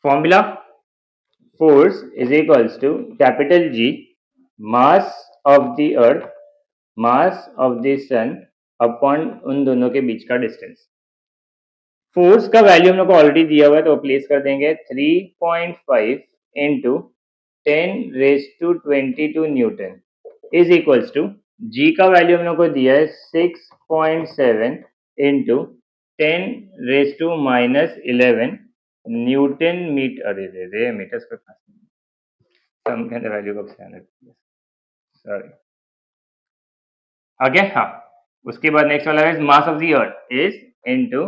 formula force is equals to capital G mass of the earth mass of the sun upon उन दोनों के बीच का डिस्टेंस। फोर्स का वैल्यू हम लोग को ऑलरेडी दिया हुआ है तो प्लेस कर देंगे 3.5 into 10⁻22 newton is equals to G का वैल्यू हम लोग को दिया है 6.7 इंटू 10⁻11 न्यूटन मीटर, अरे रे मीटर्स पे सम के अंदर वैल्यू कब से आने, सॉरी। ओके हाँ, उसके बाद नेक्स्ट वाला है mass of the earth is into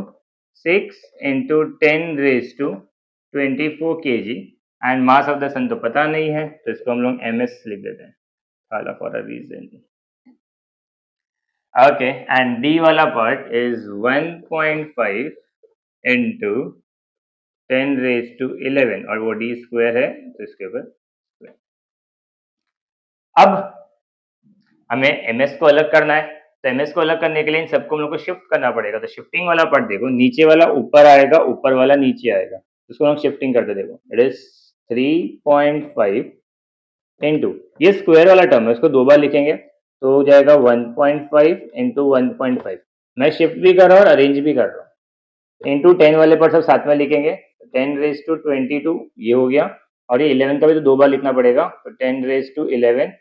6 into 10⁻24 kg and mass of the sun तो पता नहीं है तो इसको हम लोग ms लिख देते हैं, थाला for a reason. Okay and D वाला पार्ट इज 1.5 इंटू 10⁻11 और वो डी स्क्वायर है तो इसके ऊपर। अब हमें ms को अलग करना है, तो ms को अलग करने के लिए इन सबको हम लोग को शिफ्ट करना पड़ेगा, तो शिफ्टिंग वाला पार्ट देखो, नीचे वाला ऊपर आएगा, ऊपर वाला नीचे आएगा, उसको हम लोग शिफ्टिंग करते देखो, इट इज 3.5 इंटू ये स्क्वायर वाला टर्म है, उसको दो बार लिखेंगे तो हो जाएगा 1.5 इंटू 1.5। मैं शिफ्ट भी कर रहा हूँ और अरेंज भी कर रहा हूँ, इंटू 10 वाले पर सब साथ में लिखेंगे, 10⁻22 ये हो गया, और ये 11 का भी तो दो बार लिखना पड़ेगा, तो 10⁻11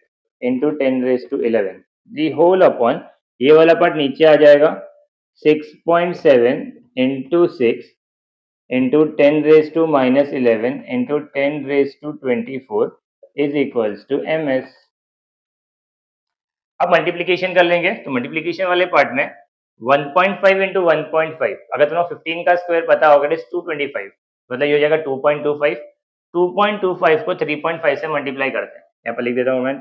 इंटू 10⁻11 दी होल अपॉन ये वाला पार्ट नीचे आ जाएगा 6.7 into 6 into 10⁻11 into 10⁻24 is equals to ms। अब मल्टीप्लीकेशन कर लेंगे, तो मल्टीप्लीकेशन वाले पार्ट में 1.5 इंटू 1.5, अगर तुम्हें 15 का स्क्वायर पता होगा इट इज 225, मतलब ये हो जाएगा 2.25। 2.25 को 3.5 से मल्टीप्लाई करते हैं, यहाँ पर लिख देता हूँ मैं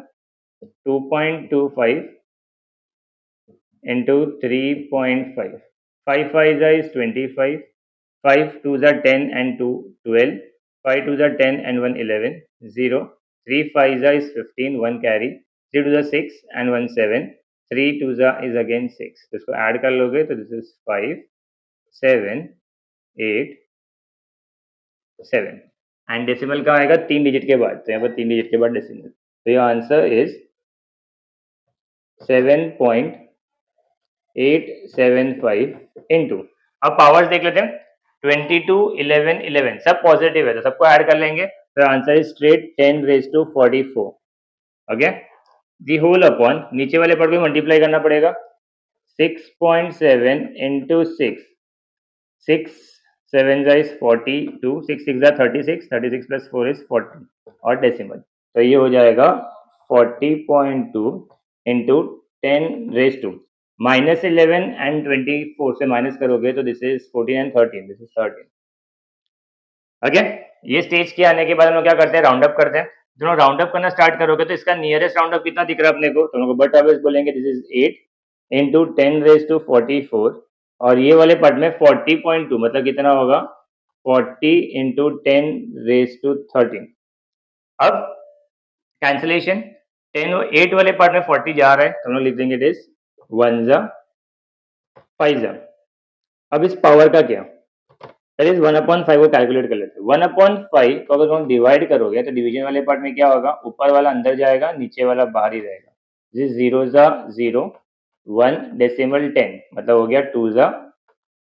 2.25 into 3.5, 5 5 is 25, 5 2 are 10 and 2 12, 5 2 are 10 and 1 11, 0, 3 5 is 15, 1 carry, 3 2 are 6 and 1 7, 3 2 is again 6, तो इसको ऐड कर लोगे तो दिस इज 5 7 8 7 एंड डेसिमल का आएगा 3 डिजिट के बाद, तो यहाँ पर 3 डिजिट के बाद डेसिमल, तो ये आंसर इज 7.875 इंटू, अब पावर्स देख लेते हैं, 22 11 11 सब पॉजिटिव है तो सबको ऐड कर लेंगे, तो answer is straight 10⁻44। Okay, the whole upon नीचे वाले पार्ट को मल्टीप्लाई करना पड़ेगा, 6.7 into 6, 6 7 is 42, 6 6 are 36, 36 plus 4 is 40 और डेसिमल, तो ये हो जाएगा 40.2 इंटू 10⁻², -11 एंड 24 से माइनस करोगे तो this is 14 and 13, this is 13। Okay, ये स्टेज के आने के बाद हम लोग क्या करते हैं, राउंड अप करते हैं। दोनों राउंड अप करना स्टार्ट करोगे तो इसका नियरेस्ट राउंड अप कितना दिख रहा है अपने को, तो हम लोग बट ऑलवेज बोलेंगे दिस इज 8 इंटू 10⁻44 और ये वाले पार्ट में 40.2 मतलब कितना होगा 40 इंटू 10⁻13। अब कैंसिलेशन, 8 वाले पार्ट में 40 जा रहा है तो हम लोग लिख देंगे इट इज 1 जा 5 जा। अब इस पावर का क्या, दैट इज 1/5 को कैलकुलेट कर लेते हैं। 1/5 को अगर तुम डिवाइड करोगे तो डिवीजन वाले पार्ट में क्या होगा, ऊपर वाला अंदर जाएगा, नीचे वाला बाहर ही रहेगा। दिस 0 जा 0, 1 डेसिमल 10 मतलब हो गया 2 जा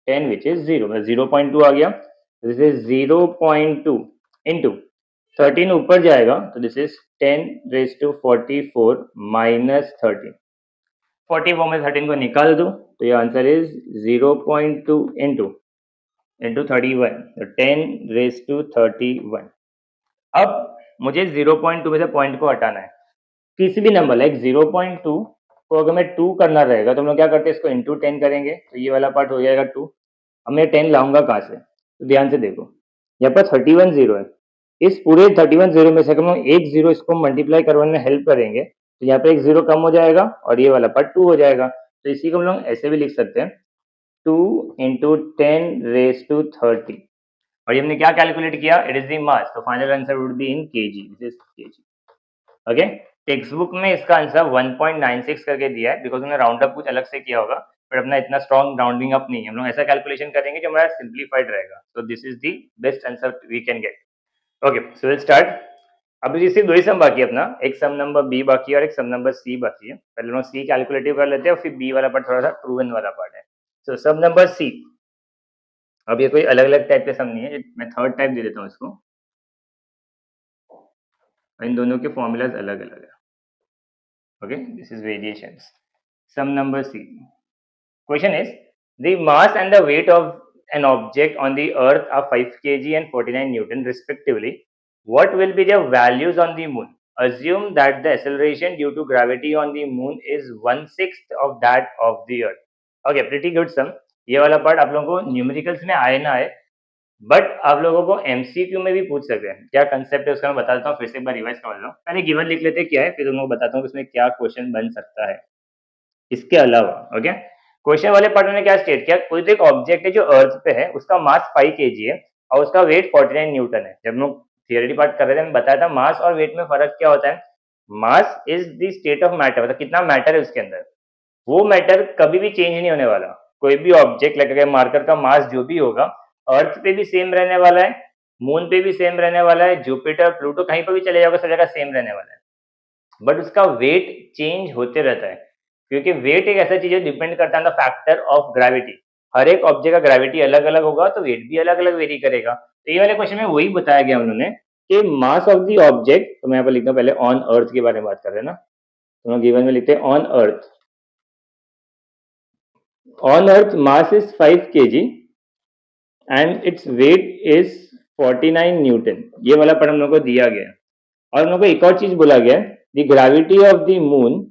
10 विच इज 0, मतलब 0.2 आ गया। दिस इज 0.2 इंटू 13 ऊपर जाएगा तो दिस इज 10⁻44 माइनस 13, 44 में 13 को निकाल दो तो ये आंसर इज 0.2 इंटू 31, तो 10⁻31। अब मुझे 0.2 में से पॉइंट को हटाना है, किसी भी नंबर लाइक 0.2 को अगर मैं 2 करना रहेगा तो हम लोग क्या करते हैं, इसको इंटू 10 करेंगे तो ये वाला पार्ट हो जाएगा 2। अब मैं 10 लाऊंगा कहाँ से, तो ध्यान से देखो, यहाँ पर 31 जीरो है, इस पूरे 31 जीरो में से हम लोग एक जीरो इसको मल्टीप्लाई करवाने में हेल्प करेंगे, तो यहाँ पे एक जीरो कम हो जाएगा और ये वाला पार्ट 2 हो जाएगा। तो इसी को हम लोग ऐसे भी लिख सकते हैं 2 इंटू 10⁻30। और ये हमने क्या कैलकुलेट किया, इट इज द मास, तो final answer would be in KG, this is KG. Okay, text book में इसका आंसर 1.96 करके दिया है, बिकॉज उन्होंने राउंड अप कुछ अलग से किया होगा, बट अपना इतना स्ट्रॉन्ग राउंडिंग अप नहीं है, हम लोग ऐसा कैलकुलेशन करेंगे जो हमारा सिंप्लीफाइड रहेगा। So this is the best answer we can get. Okay, so will start. अभी सिर्फ दो ही सम बाकी है अपना, एक सम नंबर बी बाकी है और एक सम नंबर सी बाकी है। पहले हम सी कैलकुलेटिव कर लेते हैं और फिर बी वाला पार्ट थोड़ा सा प्रूवन वाला पार्ट है। सो सम नंबर सी, अब ये कोई अलग अलग टाइप के सम नहीं है, मैं थर्ड टाइप दे देता हूँ इसको, इन दोनों के फॉर्मूलाज अलग अलग है। Okay, this is variations. Sum number C, question is, the mass and the weight of an object on the earth are 5 kg and 49 newton respectively. What will be their values on the moon? Assume that the acceleration due to gravity on the moon is 1/6 of that of the earth. Okay, pretty good sum. ये वाला part आप लोगों को numericals में आए ना आए, but आप लोगों को एमसीक्यू में भी पूछ सकते हैं। क्या कंसेप्ट है उसका मैं बता देता हूँ, फिर से एक बार रिवाइज करवा लो। पहले गिवन लिख लेते हैं क्या है, फिर तुमको बताता हूँ कि उसमें क्या क्वेश्चन बन सकता है इसके अलावा। ओके, क्वेश्चन वाले पार्ट में क्या स्टेट किया, कोई तो एक ऑब्जेक्ट है जो अर्थ पे है, उसका मास 5 केजी है और उसका वेट 49 न्यूटन है। जब हम लोग थियरी पार्ट कर रहे थे, मैं बताया था मास और वेट में फर्क क्या होता है। Mass is the state of matter, मतलब कितना मैटर है उसके अंदर, वो मैटर कभी भी चेंज नहीं होने वाला। कोई भी ऑब्जेक्ट लगे मार्कर का मास जो भी होगा, अर्थ पे भी सेम रहने वाला है, मून पे भी सेम रहने वाला है, जुपिटर प्लूटो कहीं पर भी चले जाओगे सब जगह सेम रहने वाला है, बट उसका वेट चेंज होते रहता है, क्योंकि वेट एक ऐसा चीज है डिपेंड करता है द फैक्टर ऑफ ग्रेविटी। हर एक ऑब्जेक्ट का ग्रेविटी अलग अलग होगा तो वेट भी अलग अलग वेरी करेगा। तो ये वाले क्वेश्चन में वही बताया गया उन्होंने कि मास ऑफ द ऑब्जेक्ट, तो मैं यहाँ पर लिखता हूँ पहले ऑन अर्थ के बारे में बात कर रहे हैं ना, तो हम गिवन में लिखते हैं on earth. On earth mass is 5 kg and its weight is 49 Newton. ये वाला पढ़ हम लोग को दिया गया, और हम लोग को एक और चीज बोला गया, the gravity of the moon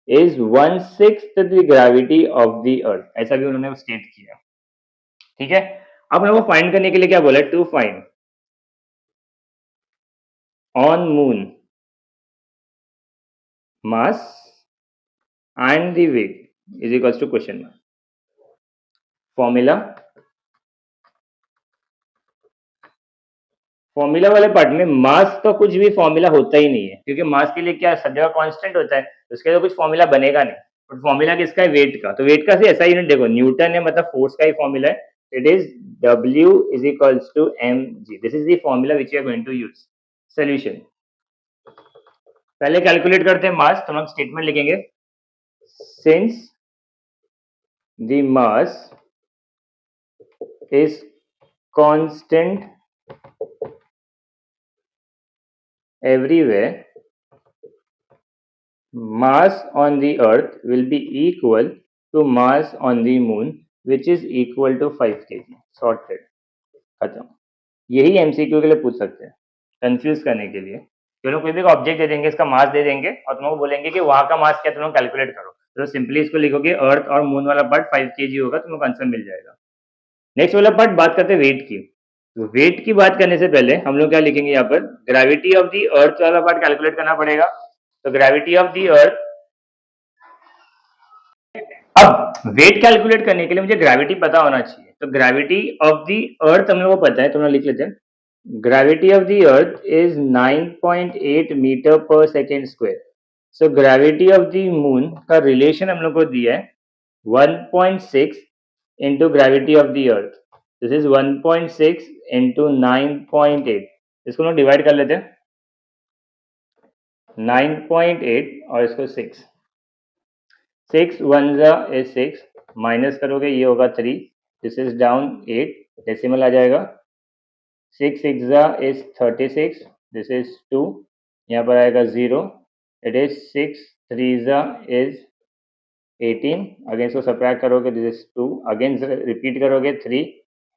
is 1/6 the gravity of the earth, ऐसा भी उन्होंने स्टेट किया। ठीक है, अब हमको फाइंड करने के लिए क्या बोला, to find on moon mass and the weight is equals to question mark. Formula, formula वाले पार्ट में मास का कुछ भी फॉर्मूला होता ही नहीं है, क्योंकि मास के लिए क्या सब जगह कांस्टेंट होता है, उसके लिए कुछ फॉर्मूला बनेगा नहीं। बट फॉर्मूला किसका है, वेट का। तो वेट का ऐसा यूनिट देखो, न्यूटन है, मतलब फोर्स का ही फॉर्मूला है, it is W is equals to mg। This is the formula which you are going to use. Solution, पहले कैलकुलेट करते हैं मास, तो हम स्टेटमेंट लिखेंगे, since the mass is constant everywhere, mass on the earth will be equal to mass on the moon which is equal to 5 kg। sorted, खत्म। यही MCQ के लिए पूछ सकते हैं, कंफ्यूज करने के लिए। चलो कोई भी ऑब्जेक्ट दे देंगे, इसका मास दे देंगे और तुम लोग बोलेंगे कि वहां का मास क्या, तुम लोग कैलकुलेट करो, तो सिंपली इसको लिखोगे अर्थ और मून वाला पार्ट 5 kg होगा, तुम लोग आंसर मिल जाएगा। नेक्स्ट वाला पार्ट बात करते हैं वेट की। तो वेट की बात करने से पहले हम लोग क्या लिखेंगे, यहाँ पर ग्रेविटी ऑफ दी अर्थ वाला पार्ट कैलकुलेट करना पड़ेगा। तो ग्रेविटी ऑफ दी अर्थ, अब वेट कैलकुलेट करने के लिए मुझे ग्रेविटी पता होना चाहिए, तो ग्रेविटी ऑफ दी अर्थ हम लोग को पता है, तो हम लोग लिख लेते हैं gravity of the earth is 9.8 metre पर second square. So gravity of the moon का रिलेशन हम लोग को दिया है 1.6 into gravity of the earth. This is 1.6 into 9.8, इसको लोग डिवाइड कर लेते हैं, 9.8 और इसको 6, 6 1 इज 6, माइनस करोगे ये होगा 3, दिस इज डाउन 8, डेसिमल आ जाएगा, 6 6 इज 36, दिस इज 2, यहाँ पर आएगा 0, इट इज 6 3 इज 18, अगेन इसको सब्ट्रैक्ट करोगे, दिस इज 2, अगेन रिपीट करोगे 3,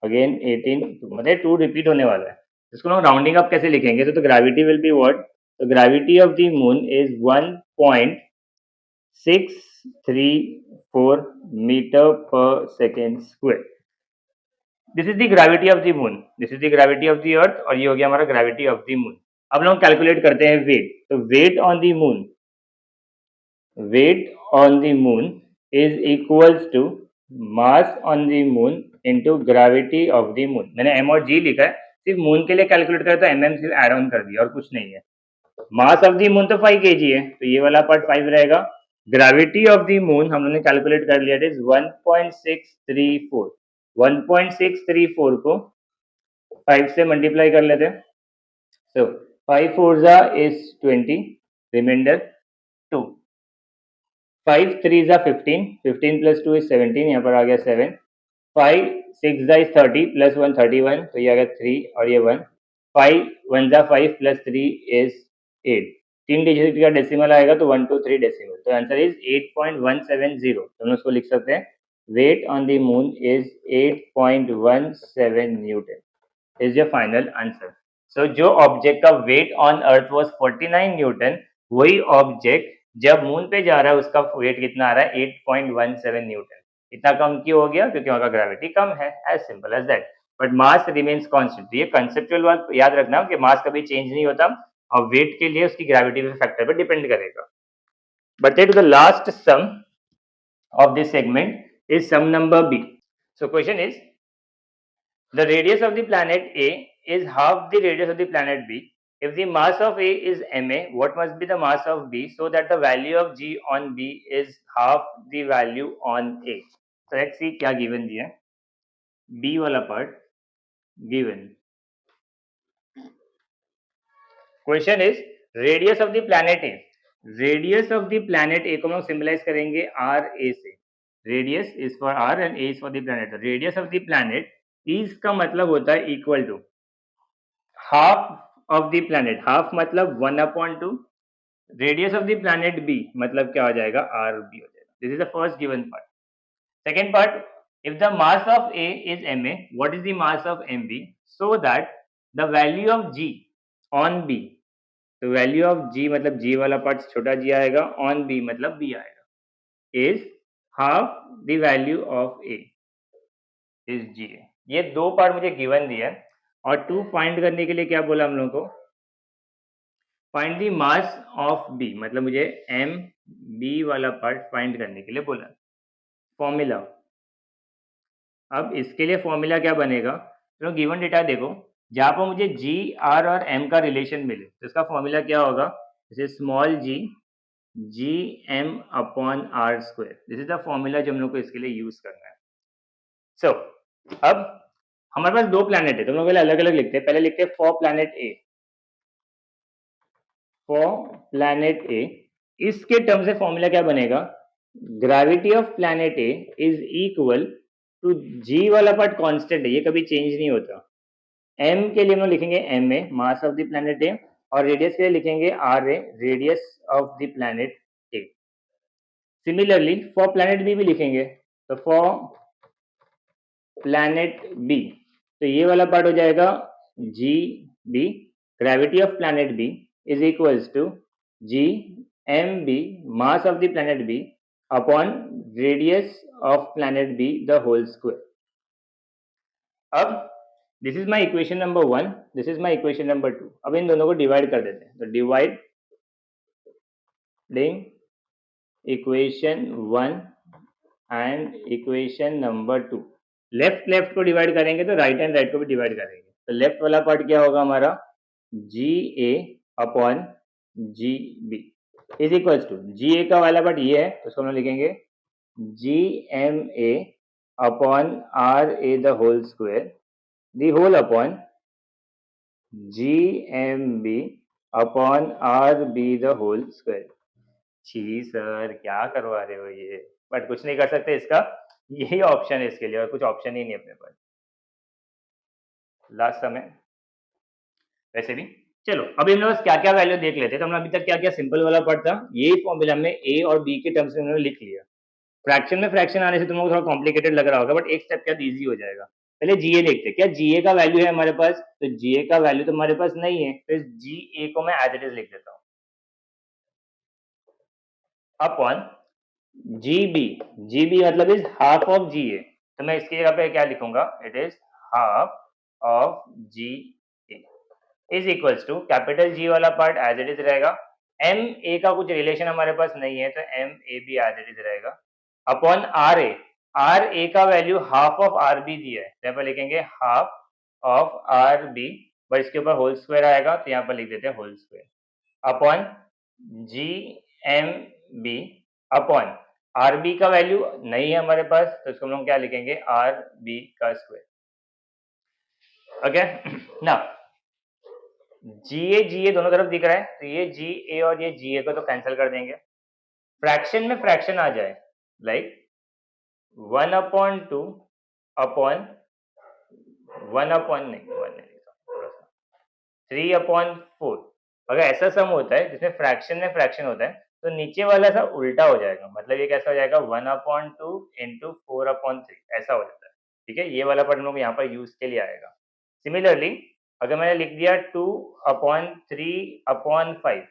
अगेन 18, मतलब 2 रिपीट होने वाला है। इसको हम राउंडिंग अप कैसे लिखेंगे, तो ग्रेविटी विल बी व्हाट, तो gravity of the moon is 1.634 metre पर second square. This is the gravity of the moon, this is the gravity of the earth, और ये हो गया हमारा ग्रेविटी ऑफ द मून। अब लोग कैलकुलेट करते हैं वेट। तो weight on the moon, weight on the moon is equals to mass on the moon into gravity of the moon. मैंने एम और जी लिखा है, सिर्फ मून के लिए कैलकुलेट करा तो एमएम सिर्फ ऐड ऑन कर दिया और कुछ नहीं है। मास ऑफ द मून तो 5 kg है, तो ये वाला पार्ट 5 रहेगा। ग्रेविटी ऑफ द मून हम लोगों ने कैलकुलेट कर लिया, इट इज 1.634। 1.634 को 5 से मल्टीप्लाई कर लेते हैं। सो 5 4 जा इज 20, रिमाइंडर 2। 5 3 जा 15, 15 प्लस 2 इज 17, यहाँ पर आ गया 7। 5 6 जा इज 30 प्लस 1 31, तो ये आ गया 3 और ये 1। 5 1 जा 5 प्लस 3 इज 8। 3 डिजिट का डेसिमल आएगा तो 1 2 3 डेसिमल, तो आंसर इज 8.170। तो हम उसको लिख सकते हैं weight on the moon is 8.17 newton is your final answer. So जो ऑब्जेक्ट का weight on earth was 49 newton, वही ऑब्जेक्ट जब मून पे जा रहा है उसका वेट कितना आ रहा है 8.17 न्यूटन। इतना कम क्यों हो गया? क्योंकि वहां का ग्रेविटी कम है, as simple as that. But mass remains constant. ये कंसेप्चुअल बात याद रखना कि मास कभी चेंज नहीं होता और वेट के लिए उसकी ग्रेविटी फैक्टर पर डिपेंड करेगा। बढ़ते to the last sum of this segment is sum number B. So question is, the radius of the planet A is half the radius of the planet B. If the mass of A is ma, what must be the mass of B so that the value of G on B is half the value on A? So let's see क्या given दिया है। B वाला part given. Question is, radius of the planet A. Radius of the planet A को हम लोग symbolize करेंगे RA से। Radius is for R and A is for the planet. Radius of the planet is का मतलब होता है equal to half of the planet. Half मतलब 1/2. Radius of the planet B मतलब क्या हो जाएगा? RB हो जाएगा। This is the first given part. Second part, if the mass of A is ma, what is the mass of mb so that the value of G on B, तो value of G मतलब G वाला part छोटा g आएगा, on B मतलब B आएगा, is half the value of A is G। ये दो part मुझे गिवन दिया है और टू फाइंड करने के लिए क्या बोला हम लोगों को? Find the mass of B, मतलब मुझे एम बी वाला पार्ट फाइंड करने के लिए बोला। फॉर्मूला, अब इसके लिए फॉर्मूला क्या बनेगा? तो गिवन डेटा देखो, जहां पर मुझे जी आर और एम का रिलेशन मिले तो इसका फॉर्मूला क्या होगा? जैसे small G M upon R square. This is the formula जो हम लोग को इसके लिए यूज करना है। सो अब हमारे पास दो प्लैनेट है, तो हम लोग पहले अलग अलग लिखते हैं। पहले लिखते हैं for planet A. For planet A, इसके टर्म से फॉर्मूला क्या बनेगा? Gravity of planet A is equal to G वाला पार्ट कांस्टेंट है, ये कभी चेंज नहीं होता। एम के लिए हम लोग लिखेंगे M A, mass of the planet A, और रेडियस के लिए लिखेंगे R A, radius of the planet A. Similarly for planet B भी लिखेंगे, तो फॉर प्लैनेट बी, तो ये वाला पार्ट हो जाएगा G B, gravity of planet B is equals to G M B, mass of the planet B upon radius of planet B the whole square. अब this is my equation number 1, this is my equation number 2। अब इन दोनों को divide कर देते हैं, तो divide equation 1 and equation number 2। Left left को divide करेंगे तो राइट एंड राइट को भी डिवाइड करेंगे। तो लेफ्ट वाला पार्ट क्या होगा हमारा? G A upon G B is equals to, G A का वाला पार्ट ये है तो उसको हम लिखेंगे G M A upon R A the whole square, the whole upon G M B upon R B the whole square. छी sir क्या करवा रहे हो ये, बट कुछ नहीं कर सकते, इसका यही ऑप्शन है इसके लिए, और कुछ ऑप्शन ही नहीं अपने पास। लास्ट समय वैसे भी चलो अभी हम लोग क्या क्या वैल्यू देख लेते हैं। तो हमने अभी तक क्या क्या सिंपल वाला पार्ट था, यही फॉर्मूला में ए और बी के टर्म्स में उन्होंने लिख लिया। फ्रैक्शन में फ्रैक्शन आने से तुम लोग थोड़ा कॉम्प्लिकेटेड लग रहा होगा, बट एक स्टेप क्या इजी हो जाएगा। पहले जीए देखते हैं, क्या जीए का वैल्यू है हमारे पास? तो जीए का वैल्यू तो हमारे पास नहीं है, तो इस जीए को मैं एज इट इज लिख देता हूँ अपॉन जीबी। जीबी मतलब इज हाफ ऑफ जीए, तो मैं इसकी जगह पे क्या लिखूंगा? It is half of G A is equals to capital G वाला पार्ट एज इट इज रहेगा, एम ए का कुछ रिलेशन हमारे पास नहीं है तो एम ए भी एज इट इज रहेगा, अपॉन आर ए का value half of R B दिया है, यहाँ पर लिखेंगे half of R B, but इसके ऊपर होल स्क्वायर आएगा तो यहाँ पर लिख देते हैं whole square, upon G M B, upon R B का वैल्यू नहीं है हमारे पास तो इसको हम लोग क्या लिखेंगे आर बी का स्क्वायर। ओके ना, जी ए दोनों तरफ दिख रहा है तो ये जी ए और ये जी ए को तो कैंसिल कर देंगे, फ्रैक्शन में फ्रैक्शन आ जाए लाइक 1/2 अपॉन 3/4, अगर ऐसा सम होता है जिसमें फ्रैक्शन में फ्रैक्शन होता है तो नीचे वाला सा उल्टा हो जाएगा, मतलब ये कैसा हो जाएगा 1/2 इंटू 4/3 ऐसा हो जाता है, ठीक है, ये वाला पार्ट हम लोग यहाँ पर यूज के लिए आएगा। सिमिलरली अगर मैंने लिख दिया 2/3/5,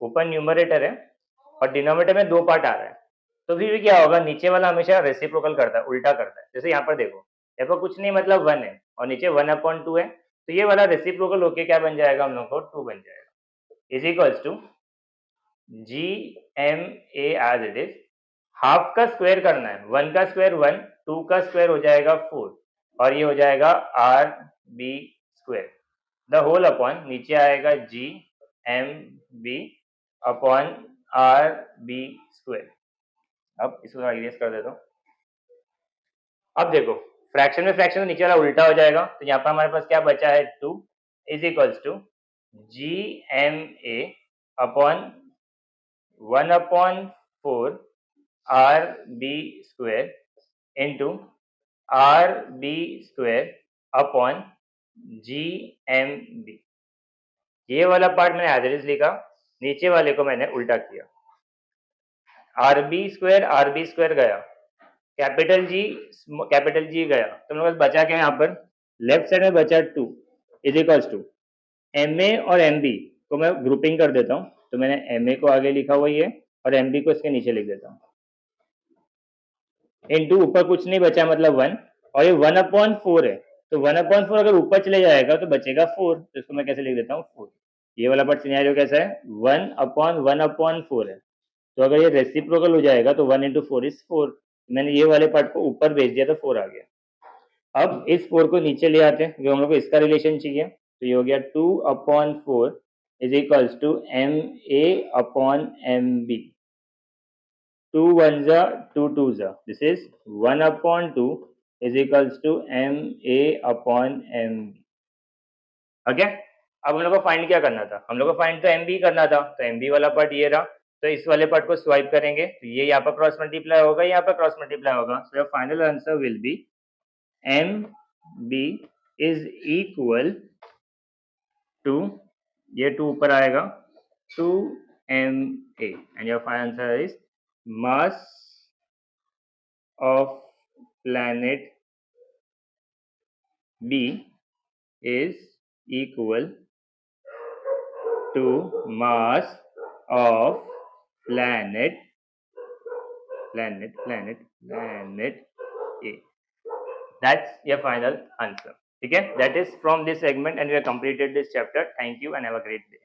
ऊपर न्यूमरेटर है और डिनोमिनेटर में 2 पार्ट आ रहा है तो फिर क्या होगा, नीचे वाला हमेशा रेसिप्रोकल करता है, उल्टा करता है, जैसे यहाँ पर देखो यहाँ पर कुछ नहीं मतलब 1 है और नीचे 1/2 है तो ये वाला रेसिप्रोकल होके क्या बन जाएगा हम लोग को 2 बन जाएगा, is equals to G M A as it is, half का स्क्वायर करना है, 1 का स्क्वायर 1, 2 का स्क्वायर हो जाएगा 4 और ये हो जाएगा R B square, the whole upon नीचे आएगा G M B upon R B square. अब इसको इरेज कर देता हूँ। अब देखो फ्रैक्शन में फ्रैक्शन तो नीचे वाला उल्टा हो जाएगा तो यहाँ पर हमारे पास क्या बचा है 2 is equals to G M A upon 1/4 R B square into R B square upon G M B, ये वाला पार्ट मैंने एज इट इज लिखा, नीचे वाले को मैंने उल्टा किया, आर बी स्क्वायर गया, कैपिटल जी गया तो मेरे पास बचा क्या यहाँ पर, लेफ्ट साइड में बचा 2 is equals to M A और एम बी को मैं ग्रुपिंग कर देता हूँ, तो मैंने एम ए को आगे लिखा हुआ ही है और एम बी को इसके नीचे लिख देता हूँ, इनटू ऊपर कुछ नहीं बचा मतलब 1 और ये 1/4 है तो 1/4 अगर ऊपर चले जाएगा तो बचेगा 4, तो इसको मैं कैसे लिख देता हूँ 4, ये वाला पार्ट सिनेरियो कैसा है 1/1/4 है तो अगर ये रेसिप्रोकल हो जाएगा तो 1 इंटू 4 इज 4, मैंने ये वाले पार्ट को ऊपर भेज दिया तो 4 आ गया। अब इस 4 को नीचे ले आते हैं, जो हम लोग को इसका रिलेशन चाहिए, तो ये हो गया 2/4 is equals to M A upon M B, 2 1 जा 2 2 जा, this is 1/2 is equals to M A upon M B. Okay, अब हम लोग को फाइंड क्या करना था, हम लोग को फाइंड तो एम बी करना था, तो एम बी वाला पार्ट ये रहा, तो इस वाले पार्ट को स्वाइप करेंगे तो ये यहाँ पर क्रॉस मल्टीप्लाई होगा, यहाँ पर क्रॉस मल्टीप्लाई होगा, so your final answer will be M B is equal to, ये 2 ऊपर आएगा 2 M A and your final answer is mass of planet B is equal to mass of planet A. That's your final answer. Okay, that is from this segment and we have completed this chapter. Thank you and have a great day.